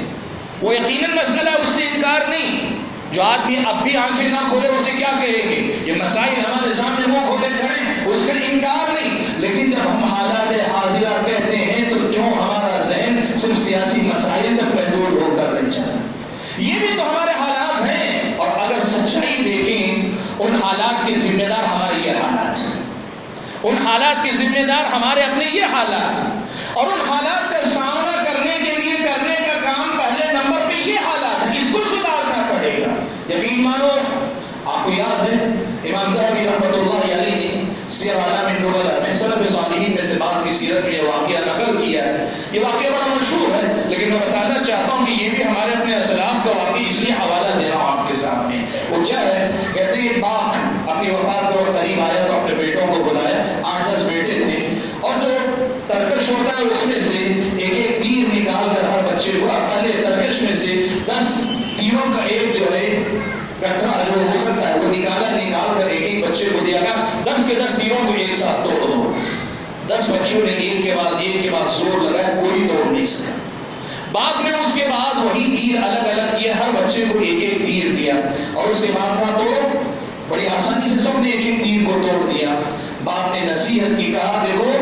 Speaker 1: وہ یقیناً مسئلہ، اس سے انکار نہیں، جو آدمی اب بھی آنکھیں نہ کھولے اسے کیا کہیں گے، یہ مسائل ہمارے سامنے منہ کھولے کھڑے، اس کا انکار نہیں، لیکن جب ہم حالات حاضرہ کہتے ہیں تو کیوں ہمارا ذہن صرف سیاسی مسائل تک محدود ہو کر رہ جاتا ہے؟ یہ بھی تو ہمارے حالات ہیں، اور اگر سچائی دیکھیں ان حالات کے ذمہ دار ہمارے یہ حالات ہیں، ان حالات کے ذمہ دار ہمارے اپنے یہ حالات ہیں، اور ان حالات کا سامنا کرنے کے لیے کرنے کا کام پہلے نمبر پہ یہ حالات ہیں، اس کو سدھارنا پڑے گا۔ یقین مانو، آپ کو یاد ہے امام ذہبی رحمۃ اللہ علیہ نے سیر اعلام النبلاء میں سلف صالحین میں سے بعض کی سیرت میں یہ واقعہ نقل کیا ہے۔ یہ واقعہ بڑا مشہور ہے، لیکن میں بتانا چاہتا ہوں کہ یہ بھی ہمارے اپنے اسلاف کا واقعہ، اس لیے حوالہ دے رہا ہوں آپ کے سامنے۔ وہ کیا ہے، کہتے ہیں باپ اپنی وفات کو قریب آیا تو اپنے بیٹوں کو بلایا، 8-10 بیٹے تھے، اور جو ترکش ہوتا ہے اس میں سے ایک ایک تیر نکال کر ہر بچے کو، پہلے ترکش میں سے 10 تیروں کا ایک جو ہے کٹرا جو ہو سکتا ہے وہ نکال کر ایک ایک بچے کو دیا گیا، 10 کے 10 تیروں کو ایک ساتھ توڑ دو۔ 10 بچوں نے ایک کے بعد زور لگایا، کوئی توڑ نہیں سکا۔ باپ نے اس کے بعد وہی تیر الگ الگ کیے، ہر بچے کو ایک ایک تیر دیا، اور اس کے بعد کہا تو بڑی آسانی سے سب نے ایک ایک تیر کو توڑ دیا۔ باپ نے نصیحت کی، کہا دیکھو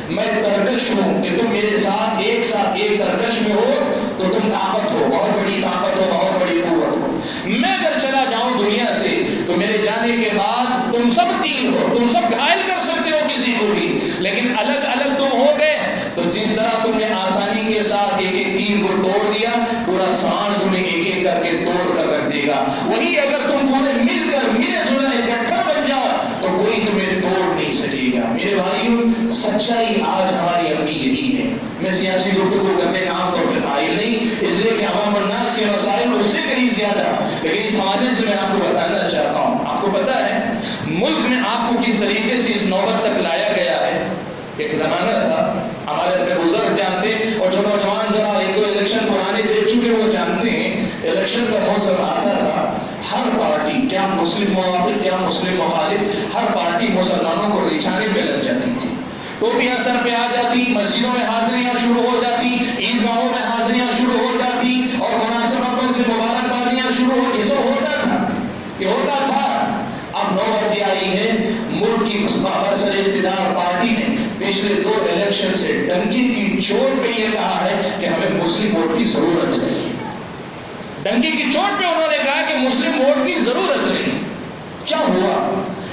Speaker 1: میں ترکش ہوں، کہ تم میرے ساتھ ایک ترکش میں ہو تو تم طاقت ہو، بہت بڑی طاقت ہو، بہت بڑی قوت ہو۔ میں اگر چلا جاؤں دنیا سے تو میرے جانے کے بعد تم سب تیر ہو، تم سب گھائل کر سکتے ہو کسی کو بھی، لیکن الگ الگ تم ہو گئے تو جس طرح تم نے آسانی کے ساتھ ایک ایک تیر کو توڑ دیا، پورا سماج تمہیں ایک ایک کر کے توڑ کر رکھ دے گا۔ وہی اگر تم پورے مل کر ملے جلے اکٹھا بن جاؤ تو کوئی تمہیں توڑ نہیں سکے گا۔ میرے بھائیوں، سچائی آج ہماری اپنی یہی ہے۔ میں سیاسی گفتگو کرنے کا عام طور پر قائل نہیں، اس لیے کہ عوام الناس کے مسائل اس سے کہیں زیادہ، لیکن اس حوالے سے میں آپ کو بتانا چاہتا ہوں۔ آپ کو پتا ہے ملک میں آپ کو کس طریقے سے اس نوبت تک لایا گیا ہے؟ ایک زمانہ تھا، ہمارے اپنے بزرگ جانتے ہیں، اور جو نوجوان ذرا ایک دو الیکشن پرانے دیکھ چکے وہ جانتے ہیں، الیکشن کا موسم آتا تھا، ہر پارٹی، کیا مسلم موافق کیا مسلم مخالف، ہر پارٹی مسلمانوں کو رچھانے پہ لگ جاتی تھی، ٹوپیاں سر پہ آ جاتی، مسجدوں میں حاضریاں شروع ہو جاتی، عیدگاہوں میں حاضریاں شروع ہو جاتی، اور مناسبتوں سے مبارکبادیاں شروع ہو، یہ سب ہوتا تھا، یہ ہوتا تھا۔ اب نوبت یہ آئی ہے، ملک کی برسر اقتدار پارٹی نے پچھلے 2 الیکشن سے ڈنکی کی چوٹ پہ یہ کہا ہے کہ ہمیں مسلم ووٹ کی ضرورت نہیں۔ ڈنکی کی چوٹ پہ انہوں نے کہا کہ مسلم ووٹ کی ضرورت نہیں۔ کیا ہوا؟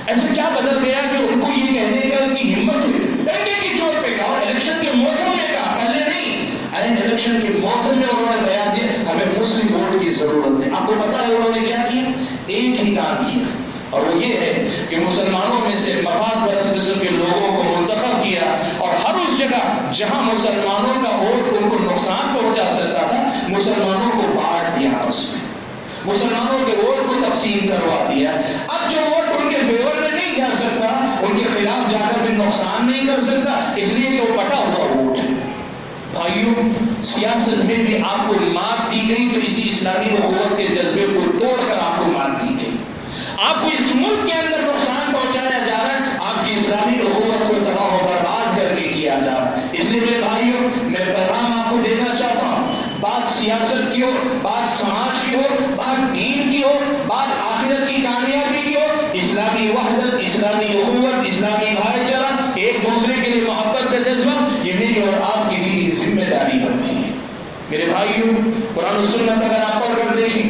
Speaker 1: ایسے کیا بدل گیا کہ ان کو یہ کہنے کا کی ہمت ہوئی؟ ڈنکی کی چوٹ پہ کہا، اور الیکشن کے موسم میں کہا، پہلے نہیں، الیکشن کے موسم میں انہوں نے بیان دیا ہمیں مسلم ووٹ کی ضرورت ہے۔ آپ کو پتا ہے انہوں نے کیا کیا؟ ایک ہی کام کیا، اور وہ یہ ہے کہ مسلمانوں میں سے مفاد پرست قسم کے لوگوں کو منتخب کیا، اور ہر اس جگہ جہاں مسلمانوں کا ووٹ ان کو نقصان پہنچا سکتا تھا، مسلمانوں کو بانٹ دیا، آپس میں مسلمانوں کے ووٹ کو تقسیم کروا دیا۔ اب جو ووٹ ان کے فیور میں نہیں جا سکتا، ان کے خلاف جا کر بھی نقصان نہیں کر سکتا، اس لیے کہ وہ بٹا ہوا ووٹ ہے۔ بھائیوں، سیاست میں بھی آپ کو مات دی گئی تو اسی اسلامی اخوت کے جذبے کو توڑ کر آپ کو مات دی گئی۔ آپ کو اس ملک کے اندر نقصان پہنچایا جا رہا ہے، آپ کی اسلامی اخوت کو تباہ و برباد کر کے کیا جا رہا ہے۔ اس لیے میرے بھائیوں، میں پیغام آپ کو دینا چاہتا ہوں، بات سیاست کی ہو، بات سماج کی ہو، بات دین کی ہو، بات آخرت کی کامیابی کی ہو، اسلامی وحدت، اسلامی اخوت، اسلامی بھائی چارہ، ایک دوسرے کے لیے محبت کا جذبہ، یہ میری اور آپ کی بھی ذمہ داری بنتی ہے۔ میرے بھائیوں، قرآن و سنت اگر آپ پڑھ کر دیکھیں،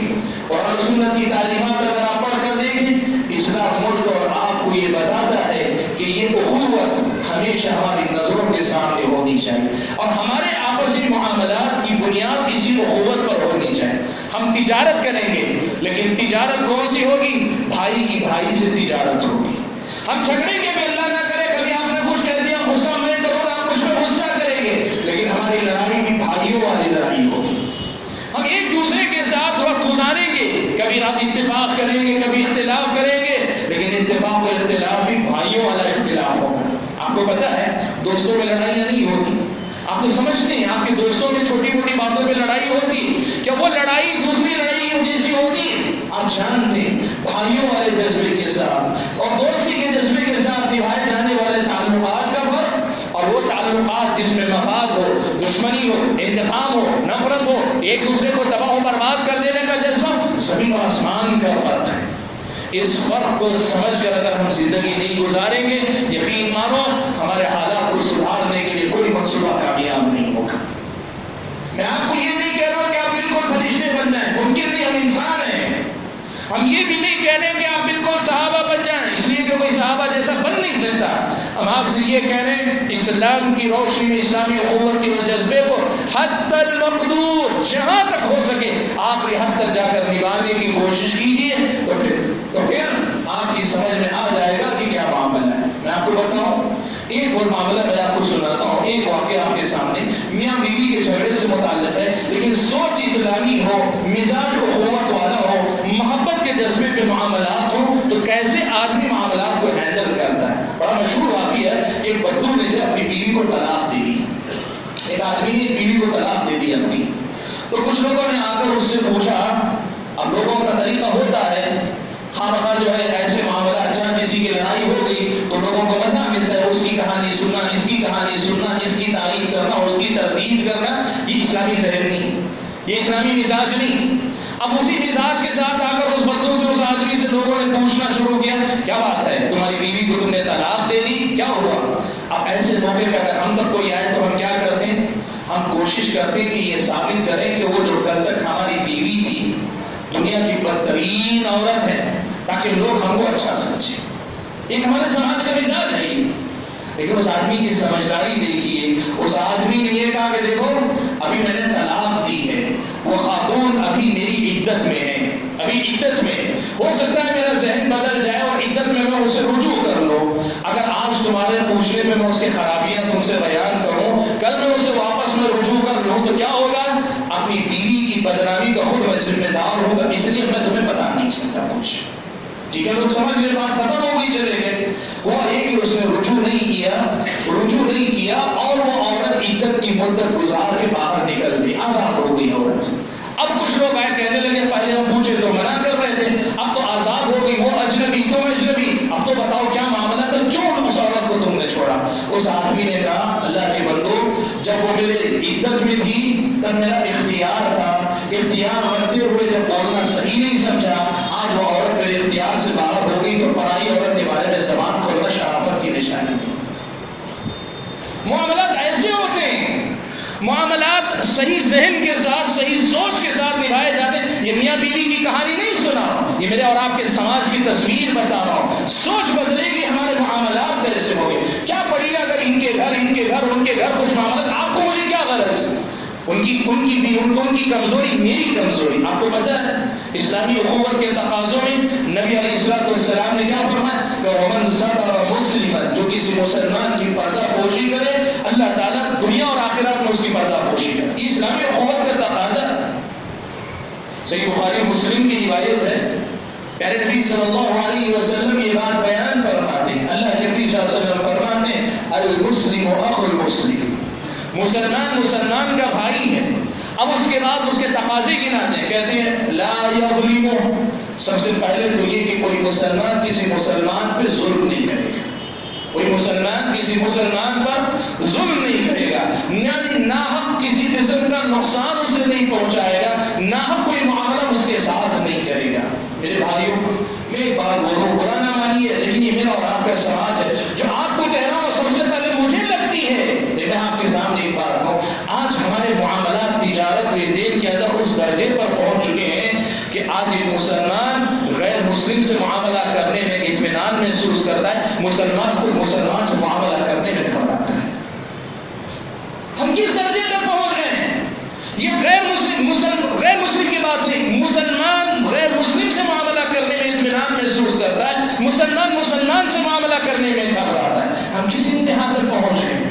Speaker 1: قرآن و سنت کی تعلیمات اگر آپ پڑھ کر دیکھیں، اسلام مجھ اور آپ کو یہ بتاتا ہے کہ یہ اخوت ہمیشہ ہماری نظروں کے سامنے ہونی چاہیے، اور ہمارے آپسی معاملات کی بنیاد اسی اخوت پر ہونی چاہیے۔ ہم تجارت کریں گے، لیکن تجارت کون سی ہوگی؟ بھائی کی بھائی سے تجارت ہوگی۔ ہم جھگڑیں گے بھی، اللہ نہ کرے کبھی آپ نے کچھ کہہ دیا، غصہ میں کروں گا، آپ مجھ پہ غصہ کریں گے، لیکن ہماری لڑائی بھی بھائیوں والی لڑائی ہوگی۔ ہم ایک دوسرے کے ساتھ وقت گزاریں گے، کبھی آپ اتفاق کریں گے، کبھی اختلاف کریں گے، لیکن اتفاق اور اختلاف بھی بھائیوں والا اختلاف ہوگا۔ آپ کو پتا ہے دوستوں میں لڑائیاں نہیں ہوتی، آپ تو سمجھتے ہیں آپ کے دوستوں میں چھوٹی موٹی باتوں پہ لڑائی ہوتی، کیا وہ لڑائی دوسری لڑائی جیسی ہوتی؟ آپ جانتے ہیں بھائیوں والے جذبے کے ساتھ اور دوستی کے جذبے کے ساتھ نبھائے جانے والے تعلقات کا فرق، اور وہ تعلقات جس میں مفاد ہو، دشمنی ہو، انتقام ہو، نفرت ہو، ایک دوسرے کو تباہ و برباد کر دینے کا جذبہ، زمین و آسمان کا فرق ہے۔ اس فرق کو سمجھ کر اگر ہم زندگی نہیں گزاریں گے، یقین مانو ہمارے حالات کو سدھارنے کے لیے کوئی منصوبہ کامیاب نہیں ہوگا۔ میں آپ کو یہ نہیں کہہ رہا ہوں کہ آپ بالکل فرشتے بن جائیں، ممکن نہیں، ہم انسان ہیں۔ ہم یہ بھی نہیں کہہ رہے کہ آپ بالکل صحابہ بن جائیں، اس لیے کہ کوئی صحابہ جیسا بن نہیں سکتا۔ ہم آپ سے یہ کہہ رہے ہیں اسلام کی روشنی میں، اسلامی اخوت کے جذبے کو حد المقدور جہاں تک ہو سکے آخری حد تک جا کر نبھانے کی کوشش کیجیے، تو پھر آپ کی سمجھ میں آ جائے گا کہ کیا معاملہ ہے۔ میں آپ کو بتاؤں ایک اور معاملہ، میں آپ کو سناتا ہوں ایک واقعہ آپ کے سامنے، میاں بیوی کے جھگڑے سے متعلق ہے، لیکن سوچ اسلامی ہو، مزاج اخوت والا ہو، محبت کے جذبے پہ معاملات ہوں، تو کیسے آدمی معاملات کو ہینڈل کرتا ہے۔ بڑا مشہور واقعہ ہے، ایک بدو نے اپنی بیوی کو طلاق دے دی، ایک آدمی نے بیوی کو طلاق دے دی اپنی، تو کچھ لوگوں نے آ کر اس سے پوچھا، اب لوگوں کا طریقہ ہوتا ہے خامخواہ جو ہے ایسے معاملات، جہاں کسی کی لڑائی ہو گئی تو لوگوں کو مزہ ملتا ہے اس کی کہانی سننا، اس کی کہانی سننا، اس کی تعریف کرنا، اس کی تردید کرنا، یہ اسلامی ذہن نہیں، یہ اسلامی مزاج نہیں۔ اب اسی مزاج کے ساتھ آ کر اس بدو سے، اس آدمی سے لوگوں نے پوچھنا شروع کیا، کیا بات ہے تمہاری بیوی کو تم نے طلاق دے دی، کیا ہوا؟ اب ایسے موقع پہ اگر ہم تک کوئی آئے تو ہم کیا کرتے ہیں؟ ہم کوشش کرتے ہیں کہ یہ ثابت کریں کہ وہ جو کل تک ہماری بیوی تھی دنیا کی بدترین عورت ہے، تاکہ لوگ ہم کو اچھا سمجھیں۔ ایک ہمارے سماج کا مزاج ہے، لیکن اس آدمی کی سمجھداری دیکھیے، اس آدمی نے یہ کہا کہ دیکھو ابھی میں نے طلاق دی ہے، وہ خاتون ابھی میری عدت میں ہے، ابھی عدت میں، ہو سکتا ہے میرا ذہن بدل جائے اور عدت میں اسے رجوع کر لوں، اگر آج تمہارے پوچھنے میں اس کی خرابیاں تم سے بیان کروں، کل میں اسے واپس میں رجوع کر لوں تو کیا ہوگا؟ اپنی بیوی کی بدنامی کا خود میں ذمہ دار ہوگا، اس لیے میں تمہیں بتا نہیں سکتا کچھ۔ ٹھیک ہے، لوگ سمجھ لے، بات ختم ہو گئی، چلے گئے۔ وہ ہے کہ اس نے رجوع نہیں کیا اور وہ عورت عدت کی مدت گزار کے باہر نکل گئی، آزاد ہو گئی عورت۔ اب کچھ لوگ آئے کہنے لگے پہلے ہم پوچھے تو منع کر رہے تھے، اب تو آزاد ہو گئی، وہ اجنبی تم اجنبی، اب تو بتاؤ کیا معاملہ تھا، کیوں اس عورت کو تم نے چھوڑا؟ اس آدمی نے کہا اللہ کے بندو، جب وہ میرے عدت میں تھی تب میرا اختیار تھا، اختیار رکھتے ہوئے جب بولنا صحیح نہیں سمجھا، آج وہ عورت میرے اختیار سے باہر ہو گئی تو پرائی عورت کے بارے میں زبان کھولنا شرافت کی نشانی ہے۔ معاملات ایسے ہوتے ہیں، معاملات صحیح ذہن کے ساتھ، صحیح سوچ کے ساتھ نبھائے جاتے ہیں۔ یہ میاں بیوی کی کہانی نہیں سنا رہا ہوں، یہ میرے اور آپ کے سماج کی تصویر بتا رہا ہوں۔ سوچ بدلے گی، ہمارے معاملات کیسے ہوں گے؟ کیا پڑے گا اگر ان کے گھر ان کے گھر کچھ معاملات، آپ کو مجھے کیا غرض ہے؟ ان کی کمزوری میری کمزوری۔ آپ کو پتہ ہے اسلامی اخوت کے تقاضوں میں نبی علیہ السلام نے کیا فرمایا کہ ومن ستر مسلما، جو کسی مسلمان کی پردہ پوشی کرے اللہ تعالیٰ دنیا اور آخرت میں اس کی پردہ پوشی کرے۔ یہ اسلامی اخوت کا تقاضا ہے۔ صحیح بخاری مسلم کی روایت ہے، پیارے نبی صلی اللہ علیہ وسلم یہ بات بیان فرماتے ہیں، اللہ کے نبی صلی اللہ علیہ وسلم فرماتے ہیں المسلم اخو المسلم، مسلمان کا بھائی ہے۔ اب اس کے بعد اس کے تقاضے گناتے ہیں، کہتے ہیں لا یظلمہ، سب سے پہلے تو یہ کہ کوئی مسلمان کسی مسلمان پہ ظلم نہیں کرے گا، کوئی مسلمان کسی مسلمان پر ظلم نہیں کرے گا، یعنی ناحق کسی قسم کا نقصان اسے نہیں پہنچائے گا، ناحق کوئی معاملہ اس کے ساتھ نہیں کرے گا۔ میرے بھائیوں، میں ایک بات بولوں، برا نہ مانیے، لیکن یہ میرا اور آپ کا سماج ہے، جو آپ کو کہہ رہا ہوں سب سے پہلے مجھے لگتی ہے، لیکن آپ کے سامنے ایک بات کہوں، آج ہمارے معاملات تجارت لین دین کے اندر اس درجے پر پہنچ چکے ہیں کہ آج ایک مسلمان غیر مسلم سے معاملہ کرنے میں اطمینان محسوس کرتا ہے، مسلمان خود مسلمان سے معاملہ کرنے میں گھبراتا ہے۔ ہم کس درجے تک پہنچ گئے ہیں؟ یہ غیر مسلم کی بات نہیں، محسوس کرتا ہے، مسلمان سے معاملہ کرنے میں گھبراتا ہے۔ ہم کس انتہا تک پہنچ گئے؟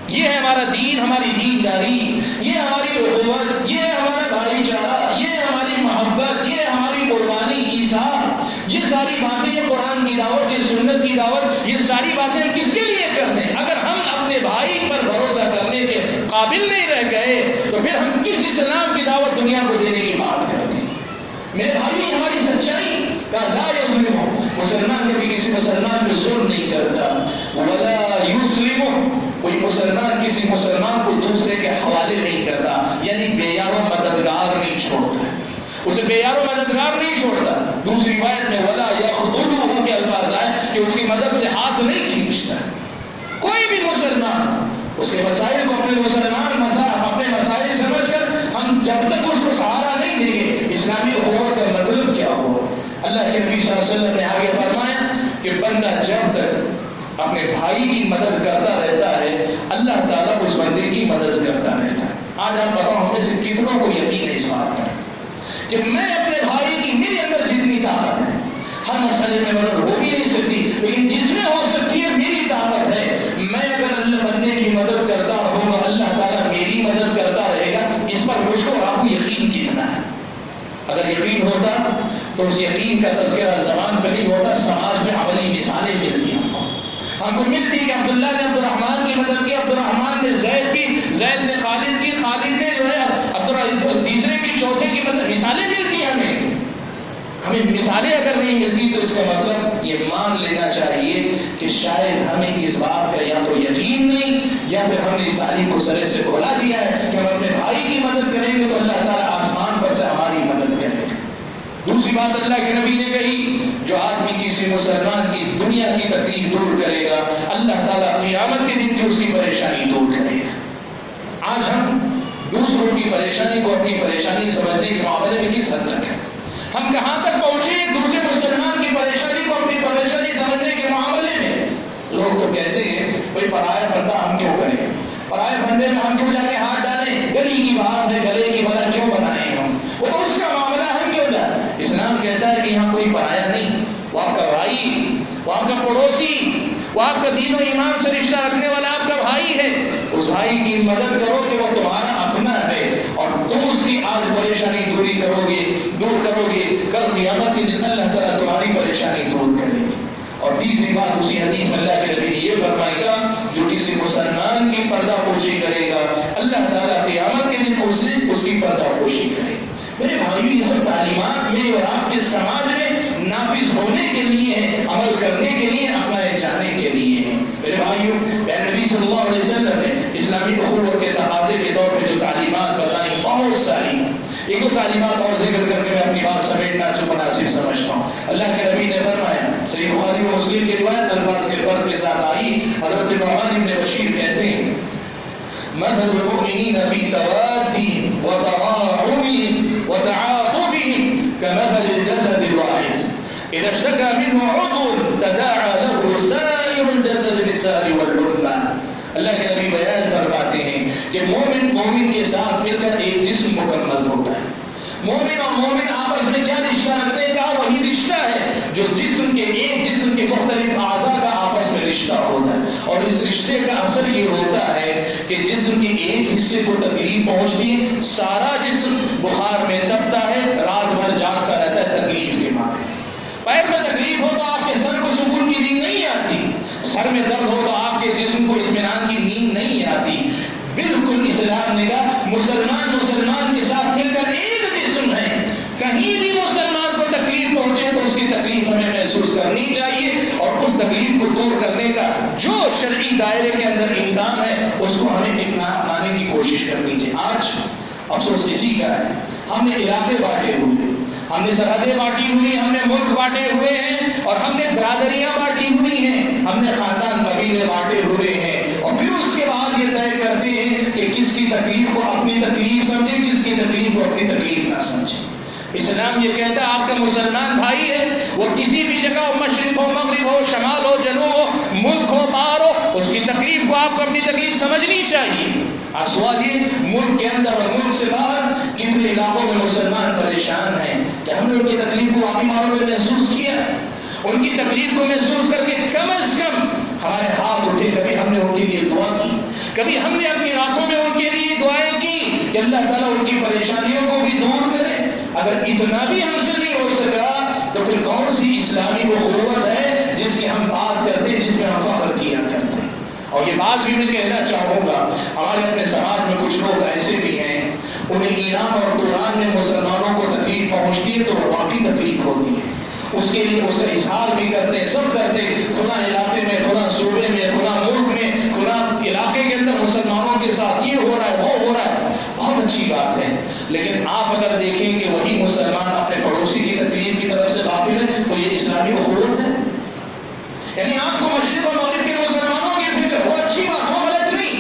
Speaker 1: یہ ہے ہمارا دین، ہماری دینداری، یہ ہماری اخوت، یہ ہمارا بھائی چارہ، یہ ہماری محبت، یہ ہماری قربانی، ایثار، یہ ساری باتیں، یہ قرآن کی دعوت، یہ سنت کی دعوت، یہ ساری باتیں ہم کس کے لیے کرتے ہیں؟ اگر ہم اپنے بھائی پر بھروسہ کرنے کے قابل نہیں رہ گئے تو پھر ہم کس اسلام کی دعوت دنیا کو دینے کی بات کرتے ہیں؟ میرے بھائی، ہماری سچائی کا لا یظلم، مسلمان کبھی کسی مسلمان پہ ظلم نہیں کرتا، ولا یسلم، کوئی مسلمان کسی مسلمان کو دوسرے کے حوالے نہیں کرتا، یعنی بے یار و مددگار نہیں چھوڑتا، اسے بے یار و مددگار نہیں چھوڑتا۔ دوسری روایت میں ولا یخذلہ کے الفاظ آئے کہ اس کی مدد سے ہاتھ نہیں کھینچتا۔ کوئی بھی مسلمان اس کے مسائل کو اپنے اپنے مسائل سمجھ کر ہم جب تک اس کو سہارا نہیں دیں گے، اسلامی اخوت کا مطلب کیا ہو؟ اللہ کے نبی صلی اللہ علیہ وسلم نے آگے فرمایا کہ بندہ جب تک اپنے بھائی کی مدد کرتا رہتا ہے، اللہ تعالیٰ اس بندے کی مدد کرتا رہتا ہے۔ آج آپ بتاؤ ہم میں سے کتنوں کو یقین ہے اس بات پر کہ میں اپنے بھائی کی، میرے اندر جتنی طاقت ہے، ہر مسئلے میں مدد ہو بھی نہیں سکتی، لیکن جس میں ہو سکتی ہے میری طاقت ہے، میں اگر اللہ بندے کی مدد کرتا رہوں گا، اللہ تعالیٰ میری مدد کرتا رہے گا۔ اس پر مجھ کو آپ کو یقین کتنا ہے؟ اگر یقین ہوتا تو اس یقین کا تذکرہ زبان پہ نہیں ہوتا، سماج میں عملی مثالیں ملتی ہیں ہم کو ملتی کہ عبداللہ نے عبد الرحمن کی مدد کی، عبد الرحمن نے زید کی، زید نے خالد کی، خالد نے جو ہے تیسرے کی، چوتھے کی مدد، مثالیں ملتی ہیں ہمیں مثالیں اگر نہیں ملتی تو اس کا مطلب یہ مان لینا چاہیے کہ شاید ہمیں اس بات کا یا تو یقین نہیں، یا پھر ہم نے اس تعلیم کو سرے سے کھولا دیا ہے کہ ہم اپنے بھائی کی مدد کریں گے تو اللہ تعالیٰ آسمان پر سے ہماری مدد کرے گا۔ دوسری بات اللہ کے نبی نے کہی، جو آدمی کسی مسلمان کی دنیا کی تکلیف دور کرے گا، اللہ تعالیٰ قیامت کے دن کی اس کی پریشانی دور کرے گا۔ آج ہم دوسروں کی پریشانی کو اپنی پریشانی سمجھنے کے معاملے میں کس حد تک ہیں؟ ہم کہاں تک پہنچے دوسرے مسلمان کی پریشانی کو اپنی پریشانی سمجھنے کے معاملے میں؟ لوگ تو کہتے ہیں بھائی پرایا بندہ ہم کیوں کریں، پرائے بندے میں ہم کیوں جا کے ہاتھ ڈالیں، گلی کی بات ہے، گلے کی بلا کیوں بنائیں ہم، وہ تو اس کا معاملہ ہم کیوں جائیں؟ اسلام کہتا ہے کہ یہاں کوئی پرایا نہیں، وہ آپ کا بھائی، وہ آپ کا پڑوسی، وہ آپ کا دین و ایمان سے رشتہ رکھنے والا آپ کا بھائی ہے۔ اس بھائی کی مدد کرو کہ وہ تمہارا اپنا ہے، اور تم اس کی آج پریشانی دور کرو گے، کل قیامت کے دن اللہ تعالیٰ تمہاری پریشانی دور کرے گی۔ اور تیسری بات اسی حدیث میں اللہ کے نبی نے یہ فرمائے گا، جو کسی مسلمان کی پردہ پوشی کرے گا، اللہ تعالیٰ قیامت کے دن اس کی پردہ پوشی کرے گا۔ میرے بھائیو، یہ سب تعلیمات میرے اور آپ کے سماج میں نافذ ہونے کے لیے ہیں، عمل کرنے کے لیے، اپنائے جانے کے لیے ہیں۔ میرے بھائیو، نبی صلی اللہ علیہ وسلم نے اسلامی اخوت کے تقاضے کے طور پہ جو تعلیمات بتائیں بہت ساری، ایک دو تعلیمات اور ذکر کر کے میں اپنی بات سمیٹنا جو مناسب سمجھتا ہوں۔ اللہ کے نبی نے فرمایا، صحیح بخاری و مسلم کی روایت الفاظ کے فرق کے ساتھ آئی، حضرت نعمان بن بشیر کہتے ہیں، مثل المؤمنین فی توادهم وتراحمهم وتعاطفهم كمثل الجسد الواحد اذا اشتكى منه عضو تداعى له سائر الجسد بالسهر والحمى۔ اللہ کے نبی بیان فرماتے ہیں کہ مومن کے ساتھ مل کر ایک جسم مکمل ہوتا ہے۔ مومن اور مومن آپس میں کیا رشتہ رکھنے کا؟ وہی رشتہ ہے جو ایک جسم کے مختلف اعضاء کا آپس میں رشتہ ہوتا ہے، اور اس رشتے کا اثر یہ ہوتا ہے کہ جسم کے ایک حصے کو تکلیف پہنچتی ہے، سارا جسم بخار میں تپتا ہے، رات بھر جاگتا رہتا ہے تکلیف کے مارے۔ پیر میں تکلیف ہو تو آپ کے سر کو سکون کی نیند نہیں آتی، سر میں درد ہو تو آپ کے جسم کو اطمینان کی نیند نہیں آتی۔ بالکل اسلام نے کہا مسلمان کے ساتھ مل کر ایک جسم ہے، کہیں بھی مسلمان کو تکلیف پہنچے تو اس کی تکلیف ہمیں محسوس کرنی چاہیے، اور اس تکلیف کو دور کرنے کا جو شرعی دائرے کے اندر امکان ہے اس کو ہمیں اپنانے کی کوشش کرنی چاہیے۔ آج افسوس اسی کا ہے، ہم نے علاقے بانٹے ہوئے، ہم نے سرحدیں بانٹی ہوئی، ہم نے ملک بانٹے ہوئے ہیں، اور ہم نے برادریاں بانٹی ہوئی ہیں، ہم نے خاندان قبیلے بانٹے ہوئے ہیں، اور پھر اس کے بعد یہ طے کرتے ہیں کہ کس کی تکلیف کو اپنی تکلیف سمجھے، کس کی تکلیف کو اپنی تکلیف نہ سمجھے۔ اسلام یہ کہتا ہے آپ کا مسلمان بھائی ہے، وہ کسی بھی جگہ ہو، مشرق ہو، مغرب ہو، شمال ہو، جنوب ہو، ملک ہو، باہر ہو، اس کی تکلیف کو آپ کو اپنی تکلیف سمجھنی چاہیے۔ سوال یہ، ملک کے اندر اور ملک سے باہر کتنے علاقوں میں مسلمان پریشان ہیں، کہ ہم نے ان کی تکلیف کو واقعی معلوم میں محسوس کیا؟ ان کی تکلیف کو محسوس کر کے کم از کم ہمارے ہاتھ اٹھے، کبھی ہم نے ان کے لیے دعا کی، کبھی ہم نے اپنی راتوں میں ان کے لیے دعائیں کی کہ اللہ تعالیٰ ان کی پریشانیوں کو بھی دور کرے۔ اگر اتنا بھی ہم سے نہیں ہو سکا تو پھر کون سی اسلامی وہ قوت ہے جس کی ہم بات کرتے ہیں، جس میں ہم فخر کیا کرتے ہیں۔ اور یہ بات بھی میں کہنا چاہوں گا، ہمارے اپنے سماج میں کچھ لوگ ایسے بھی ہیں، انہیں ایران اور توران میں مسلمانوں کو تکلیف پہنچتی ہے تو واقعی تکلیف ہوتی ہے، اس کے لیے اس کا اظہار بھی کرتے ہیں، سب کرتے ہیں، فلاں علاقے میں، فلاں صوبے میں، فلاں ملک میں، فلاں علاقے کے اندر مسلمانوں کے ساتھ یہ ہو رہا ہے، وہ ہو رہا ہے، بہت اچھی بات ہے۔ لیکن آپ اگر دیکھیں کہ وہی مسلمان اپنے پڑوسی کی تکلیف کی طرف سے غافل ہے تو یہ اسلامی اخوت ہے؟ یعنی آپ کو مشرق اور مغرب کے مسلمانوں کی فکر، وہ اچھی بات، وہ غلط نہیں،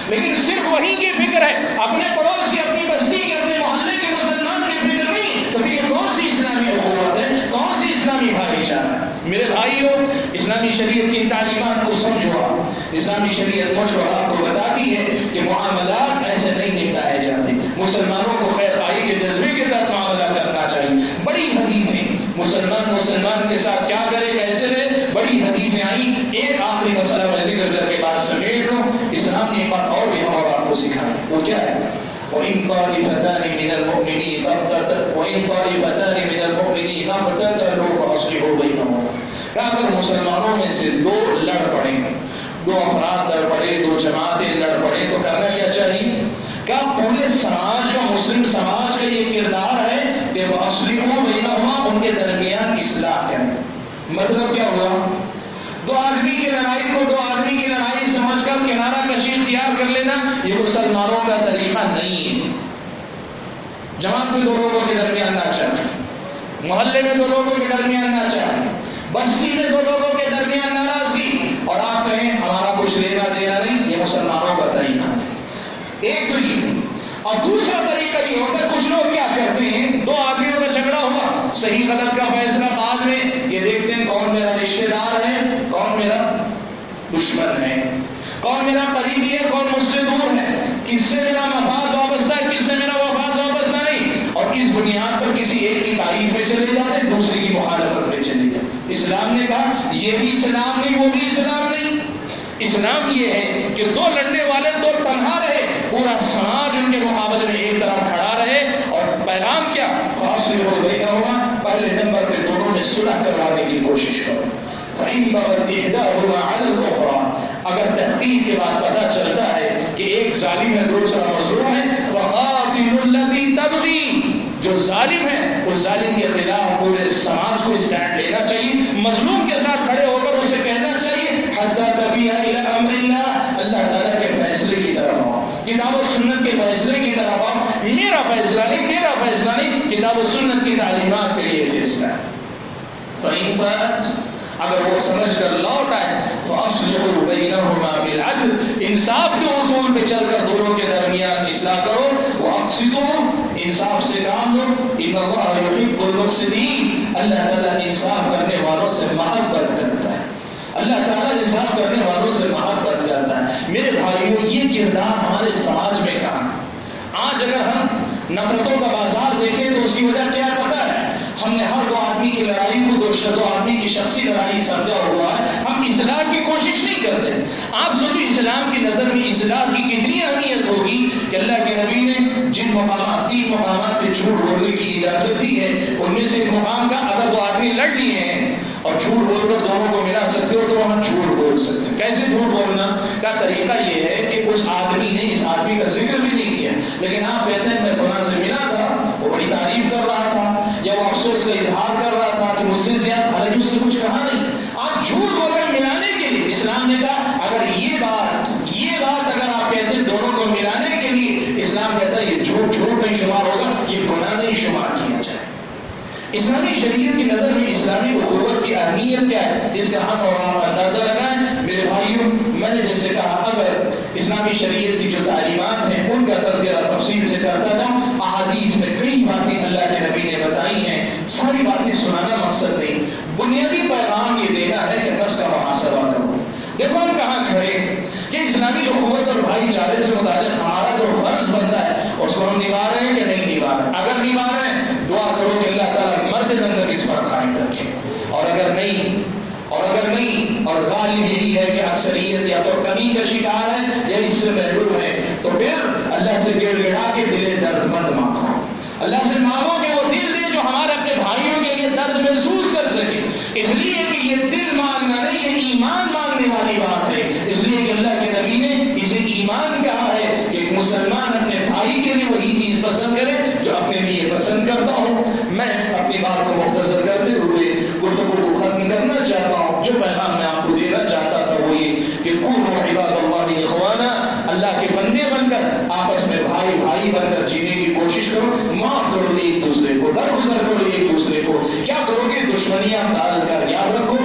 Speaker 1: لیکن صرف وہی کی فکر ہے، اپنے پڑوس کی، اپنی بستی کے، اپنے محلے کے مسلمان کی فکر نہیں، تو پھر یہ کون سی اسلامی اخوت ہے، کون سی اسلامی بھائی چارہ ہے؟ میرے بھائیوں، اسلامی شریعت کی تعلیمات کو سمجھو۔ اسلامی شریعت مجھ اور آپ کو بتاتی ہے کہ معاملات ایسے نہیں نپٹائے جاتے، مسلمانوں کو خیر خواہی کے جذبے کے تحت معاملہ کرنا چاہیے۔ بڑی حدیثیں مسلمان کے ساتھ کیا کرے، کیسے رہے، بڑی حدیثیں آئیں۔ ایک آخری مسئلہ میں ذکر کر کے بات سمیٹ لوں۔ اسلام نے ایک بات اور بھی ہم اور آپ کو سکھائی، وہ کیا ہے؟ وَإِن طَائِفَتَانِ مِنَ الْمُؤْمِنِينَ اقْتَتَلُوا فَأَصْلِحُوا بَيْنَهُمَا۔ کہ اگر مسلمانوں میں سے دو لڑ پڑیں، دو افراد لڑ پڑے، دو جماعتیں لڑ پڑیں، تو کرنا کیا چاہیے؟ کیا پورے سماج کا، مسلم سماج کا یہ کردار ہے کہ فَأَصْلِحُوا بَيْنَهُمَا، ان کے درمیان اصلاح کریں؟ مطلب کیا ہوا؟ دو آدمی کی لڑائی کو دو آدمی کی لڑائی سمجھ کر کنارہ کشی اختیار کر لینا، یہ مسلمانوں کا طریقہ نہیں ہے۔ جماعت میں دو لوگوں کے درمیان نہ چاہے، محلے میں دو لوگوں کے درمیان نہ چاہے، بستی میں دو لوگوں کے درمیان ناراضگی، اور آپ کہیں ہمارا کچھ لینا دینا نہیں، یہ مسلمانوں کا طریقہ ہے۔ ایک تو یہ، اور دوسرا طریقہ یہ ہوتا ہے، کچھ لوگ کیا کرتے ہیں، دو آدمیوں کا جھگڑا ہوا، صحیح غلط کا فیصلہ بعد میں یہ دیکھتے ہیں کون میرا رشتہ دار ہے، کون میرا دشمن ہے، کون میرا قریبی ہے، کون مجھ سے دور ہے، کس سے میرا مفاد وابستہ ہے، کس سے میرا مفاد وابستہ نہیں، اور اس بنیاد پر کسی ایک کی تعریف میں چلے جاتے ہیں، دوسرے کی مخالفت میں چلے جاتے ہیں۔ اسلام نے کہا یہ بھی اسلام نہیں، وہ بھی اسلام نہیں۔ اسلام یہ ہے کہ دو لڑنے والے دو تنہا رہے، پورا سماج ان کے مقابلے میں ایک طرف کھڑا رہے، اور پیغام کیا؟ فاصلحوا بینہما، پہلے نمبر پہ دونوں میں صلح کروانے کی کوشش کرو۔ فإن بغت إحداهما على الأخرى، اگر تحقیق کے بعد پتہ چلتا ہے کہ ایک ظالم ہے دوسرا مظلوم ہے، فقاتلوا التي تبغي، جو ظالم ہے اس ظالم کے خلاف پورے سماج کو اسٹینڈ لینا چاہیے، مظلوم کے ساتھ کھڑے ہو کر اسے کہنا چاہیے حتی تفیء إلی أمر اللہ، اللہ تعالیٰ کے فیصلے کی طرف آؤ، کتاب و سنت کے فیصلے کی طرف آؤ، میرا فیصلہ نہیں، تیرا فیصلہ نہیں، کتاب و سنت کی تعلیمات کے لیے فیصلہ ہے۔ فإن فاءت، اگر وہ سمجھ کر لوٹ آئے، فَأَصْلِحُوا بَيْنَهُمَا بِالْعَدْلِ، انصاف کے اصول پہ چل کر دونوں کے درمیان اصلاح کرو، وَأَقْسِطُوا، انصاف سے کام لو، إِنَّ اللَّهَ يُحِبُّ الْمُقْسِطِينَ، اللہ تعالیٰ انصاف کرنے والوں سے محبت کرتا ہے، اللہ تعالیٰ انصاف کرنے والوں سے محبت کرتا ہے۔ میرے بھائیوں، یہ کردار ہمارے سماج میں کہاں؟ آج اگر ہم نفرتوں کا بازار دیکھیں تو اس کی وجہ کیا پتہ ہے؟ ہم نے ہر دو آدمی کی لڑائی کو دو آدمی کی شخصی لڑائی سمجھا ہوا ہے، ہم اصلاح کی کوشش نہیں کرتے۔ آپ سوچیں اسلام کی نظر میں اصلاح کی کتنی اہمیت ہوگی کہ اللہ کے نبی نے جن مقامات، 3 مقامات پہ جھوٹ بولنے کی اجازت دی ہے، ان میں سے ایک مقام کا اگر دو آدمی لڑ لیے ہیں اور جھوٹ بول کر دونوں کو ملا سکتے ہو تو وہاں جھوٹ بول سکتے ہیں۔ کیسے جھوٹ بولنا کا طریقہ یہ ہے کہ اس آدمی نے اس آدمی کا ذکر بھی نہیں کیا، لیکن آپ کہتے ہیں میں فلاں سے ملا تھا، وہ بڑی تعریف کر رہا تھا، یا وہ افسوس کا اظہار کر رہا تھا کہ مجھ سے زیادہ، حالانکہ اس نے کچھ کہا نہیں۔ آپ جھوٹ بول کر ملانے کے لیے، اسلام نے کہا اگر یہ بات اگر آپ کہتے ہیں دونوں کو ملانے کے لیے، اسلام کہتا ہے یہ جھوٹ نہیں شمار ہوگا، یہ گناہ نہیں شمار کیا جائے۔ اسلامی شریعت کی نظر میں اسلامی اخوت کی اہمیت کیا ہے، اس کا ہم اور آپ اندازہ لگائیں۔ میرے بھائیوں، میں نے جیسے کہا اگر اسلامی شریعت کی جو تعلیمات ہیں ان کا تذکرہ تفصیل سے کرتا تھا، احادیث میں کئی باتیں اللہ کے نبی نے بتائی ہیں، ساری باتیں سنانا مقصد نہیں، بنیادی پیغام یہ دینا ہے کہ نفس کا محاسبہ کرو۔ دیکھو ہم کہاں کھڑے کہ اسلامی اخوت اور بھائی چارے سے متعلق ہمارا جو فرض بنتا ہے اس کو ہم نبھا رہے ہیں کہ نہیں نبھا رہے ہیں؟ اگر نبھا رہے ہیں دعا کرو کہ اللہ تعالیٰ مرد نظر اس پر قائم رکھے، اور اگر نہیں اکثریت یا تو کمی کا شکار ہے یا اس سے محروم ہے، تو پھر اللہ سے گڑ گڑا کے دل درد مند مانگو، اللہ سے مانگو کہ وہ دل دے جو ہمارے اپنے بھائیوں کے لیے درد محسوس کر سکے، اس لیے کہ یہ دل مانگنا نہیں، یہ ایمان مانگنے والی بات ہے، اس لیے کہ اللہ کے نبی نے اسے ایمان کہا ہے کہ ایک مسلمان اپنے بھائی کے لیے وہی چیز پسند کرے جو اپنے لیے پسند کرتا ہوں۔ میں اپنی بات کو مختصر کرتے ہوئے گفتگو کو ختم کرنا چاہتا ہوں۔ جو پیغام میں آپ کو دینا چاہتا تھا وہ یہ کہ کونوا عباد اللہ اخوانا، اللہ کے بندے بن کر آپس میں بھائی بھائی بن کر جینے کی کوشش کرو، معاف کرو ایک دوسرے کو، درگزر کرو ایک دوسرے کو۔ کیا کرو گے؟ دشمنیاں ڈال کر یاد رکھو،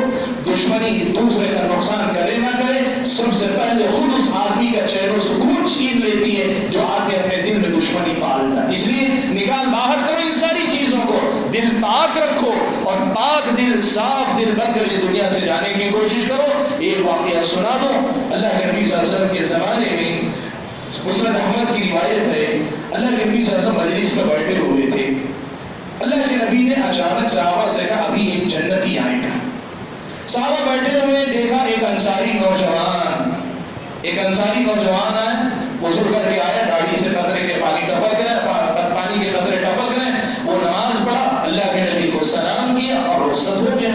Speaker 1: دشمنی دوسرے کا نقصان کرے نہ کرے، سب سے پہلے خود اس آدمی کا چین و سکون چھین لیتی ہے جو آدمی اپنے دل میں دشمنی پالتا ہے۔ اس لیے نکال باہر کرو ان ساری چیزوں کو، دل پاک رکھو اور پاک دل صاف دل بن کر اس دنیا سے جانے کی کوشش کرو۔ ایک واقعہ سنا دو، اللہ کے نبی صلی اللہ علیہ وسلم کے زمانے میں مسند احمد کی روایت ہے، اللہ کے نبی صلی اللہ علیہ وسلم مجلس میں بیٹھے ہوئے تھے، اللہ کے نبی نے اچانک صحابہ سے کہا ابھی ایک جنتی آئے گا۔ صحابہ بیٹھے ہوئے دیکھا ایک انصاری نوجوان آیا، غسل کر کے آیا، داڑھی سے قطرے کے پانی ٹپک رہے، پانی کے قطرے ٹپک رہے، وہ نماز پڑھا، اللہ کے نبی کو سلام کیا اور رخصت ہو گیا۔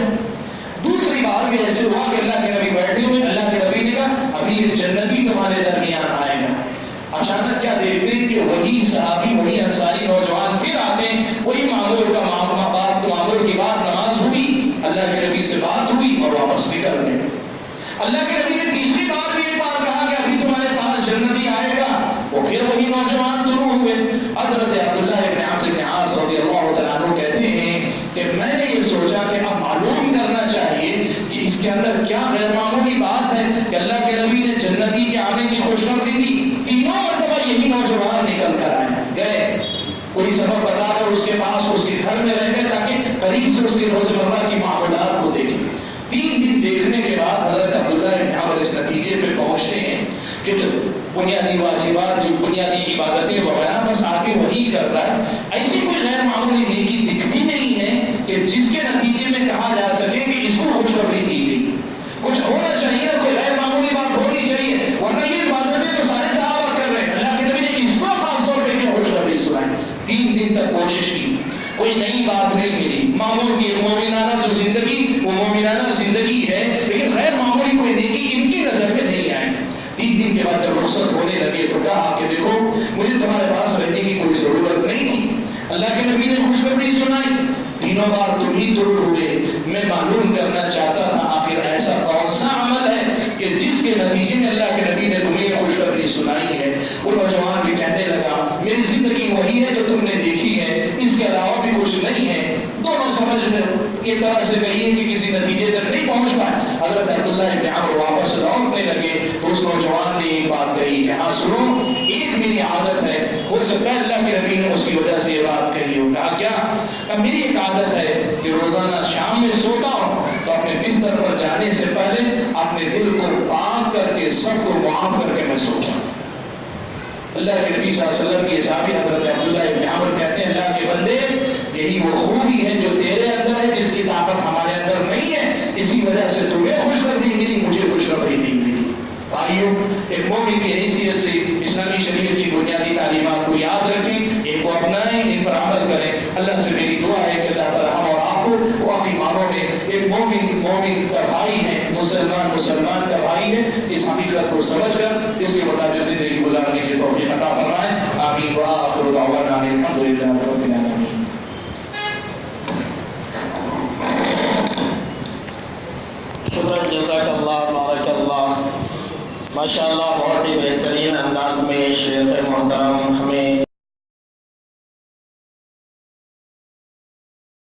Speaker 1: دوسری بار بھی ایسے ہوا کہ اللہ کے نبی بیٹھے ہوئے، اللہ کے نبی نے کہا ابھی ایک جنتی تمہارے درمیان آئے گا۔ اچانک کیا دیکھتے ہیں کہ وہی صحابی، وہی انصاری نوجوان پھر آتے ہیں، وہی معمول کی بات نماز ہوئی، اللہ کے نبی سے بات ہوئی اور واپس نکل گئے۔ اللہ کے نبی نے تیسری بار بھی ایک بار کہا کہ ابھی تمہارے پاس جنتی آئے گا، وہ پھر وہی نوجوان طلوع ہوئے۔ حضرت عبداللہ ابن عمرو بن عاص رضی اللہ تعالیٰ عنہ کہتے ہیں کہ میں نے یہ سوچا کہ اب معلوم کرنا چاہیے کہ اس کے اندر کیا غیر معمولی بات ہے کہ اللہ کے نبی نے جنتی کے آنے کی خوشخبری دی، تینوں مرتبہ یہی نوجوان نکل کر آئے، گئے کوئی سبب بتا کر اس کے پاس اس کے گھر میں رہ گئے تاکہ قریب سے اس کے روزمرہ کی معاملات کو دیکھیں۔ 3 دن دیکھنے کے بعد حضرت عبداللہ ابن عمر اس نتیجے پہ پہنچتے ہیں کہ جو بنیادی واجبات، جو بنیادی عبادتیں وغیرہ بس آگے وہی کرتا ہے، ایسی کوئی غیر معمولی نیکی دکھتی نہیں ہے کہ جس کے نتیجے میں کہا جا سکے کہ اس کو خوشخبری دی گئی۔ کچھ ہونا چاہیے نا، کوئی غیر معمولی بات ہونی چاہیے، ورنہ یہ عبادتیں تو سارے صحابہ کر رہے ہیں، اللہ کے نبی نے اس کو خاص طور پہ خوشخبری سنائی۔ 3 دن تک کوشش کی، کوئی نئی بات نہیں ملی، معمول کی مومنانہ جو زندگی وہ مومنانہ زندگی ہے، لیکن غیر معمولی کوئی نیکی ان کی نظر میں نہیں آئی۔ 3 دن کے بعد جب رخصت ہونے لگے تو کہا کہ دیکھو مجھے تمہارے پاس رہنے کی کوئی ضرورت نہیں تھی، اللہ کے نبی نے خوشخبری سنائی، تینوں بار تم ہی ضرور ہوئے، میں معلوم کرنا چاہتا تھا آخر ایسا کون سا عمل ہے کہ جس کے نتیجے میں اللہ کے نبی نے تمہیں خوشخبری سنائی ہے۔ وہ نوجوان بھی کہنے لگا میری زندگی وہی ہے جو تم نے دیکھی ہے، اس کے علاوہ بھی کچھ نہیں ہے۔ دونوں سمجھ میں یہ طرح سے کہیے کہ کسی نتیجے تک نہیں پہنچ پائے۔ حضرت عبداللہ ابن عمر واپس لوٹنے لگے تو اس نوجوان نے ایک بات کہی کہ ہاں سنو، ایک میری عادت ہے، ہو سکتا ہے اللہ کے نبی نے اس کی وجہ سے یہ بات کہی ہو۔ کہا کیا؟ کہ میری ایک عادت ہے کہ روزانہ شام میں سوتا ہوں تو اپنے بستر پر جانے سے پہلے اپنے دل کو پاک کر کے سب کو معاف کر کے میں سوتا ہوں۔ اللہ کے نبی صلی اللہ علیہ وسلم کی صحابی حضرت عبداللہ ابن عمر کہتے ہیں اللہ کے بندے یہی وہ خوبی ہے جو تیرے اندر ہے جس کی طاقت ہمارے اندر نہیں ہے، اسی وجہ سے تمہیں خوشخبری ملی، مجھے خوشخبری نہیں ملی۔ بھائیو، ایک مومن کی حیثیت سے اسلامی شریعت کی بنیادی تعلیمات کو یاد رکھیں، ان کو اپنائیں، ان پر عمل کریں۔ اللہ سے میری دعا ہے کہ اللہ تعالیٰ ہم اور آپ کو واقعی معنوں میں ایک مومن کا بھائی ہے، مسلمان کا بھائی ہے، اس حقیقت کو سمجھ کر اس کے مطابق زندگی گزارنے کی توفیق عطا فرمائے۔ آمین وآخر دعوانا الحمدللہ رب العالمین۔
Speaker 2: شکرا، جزاک اللہ، بارک اللہ۔ ماشاءاللہ بہت ہی بہترین انداز میں شیخ محترم ہمیں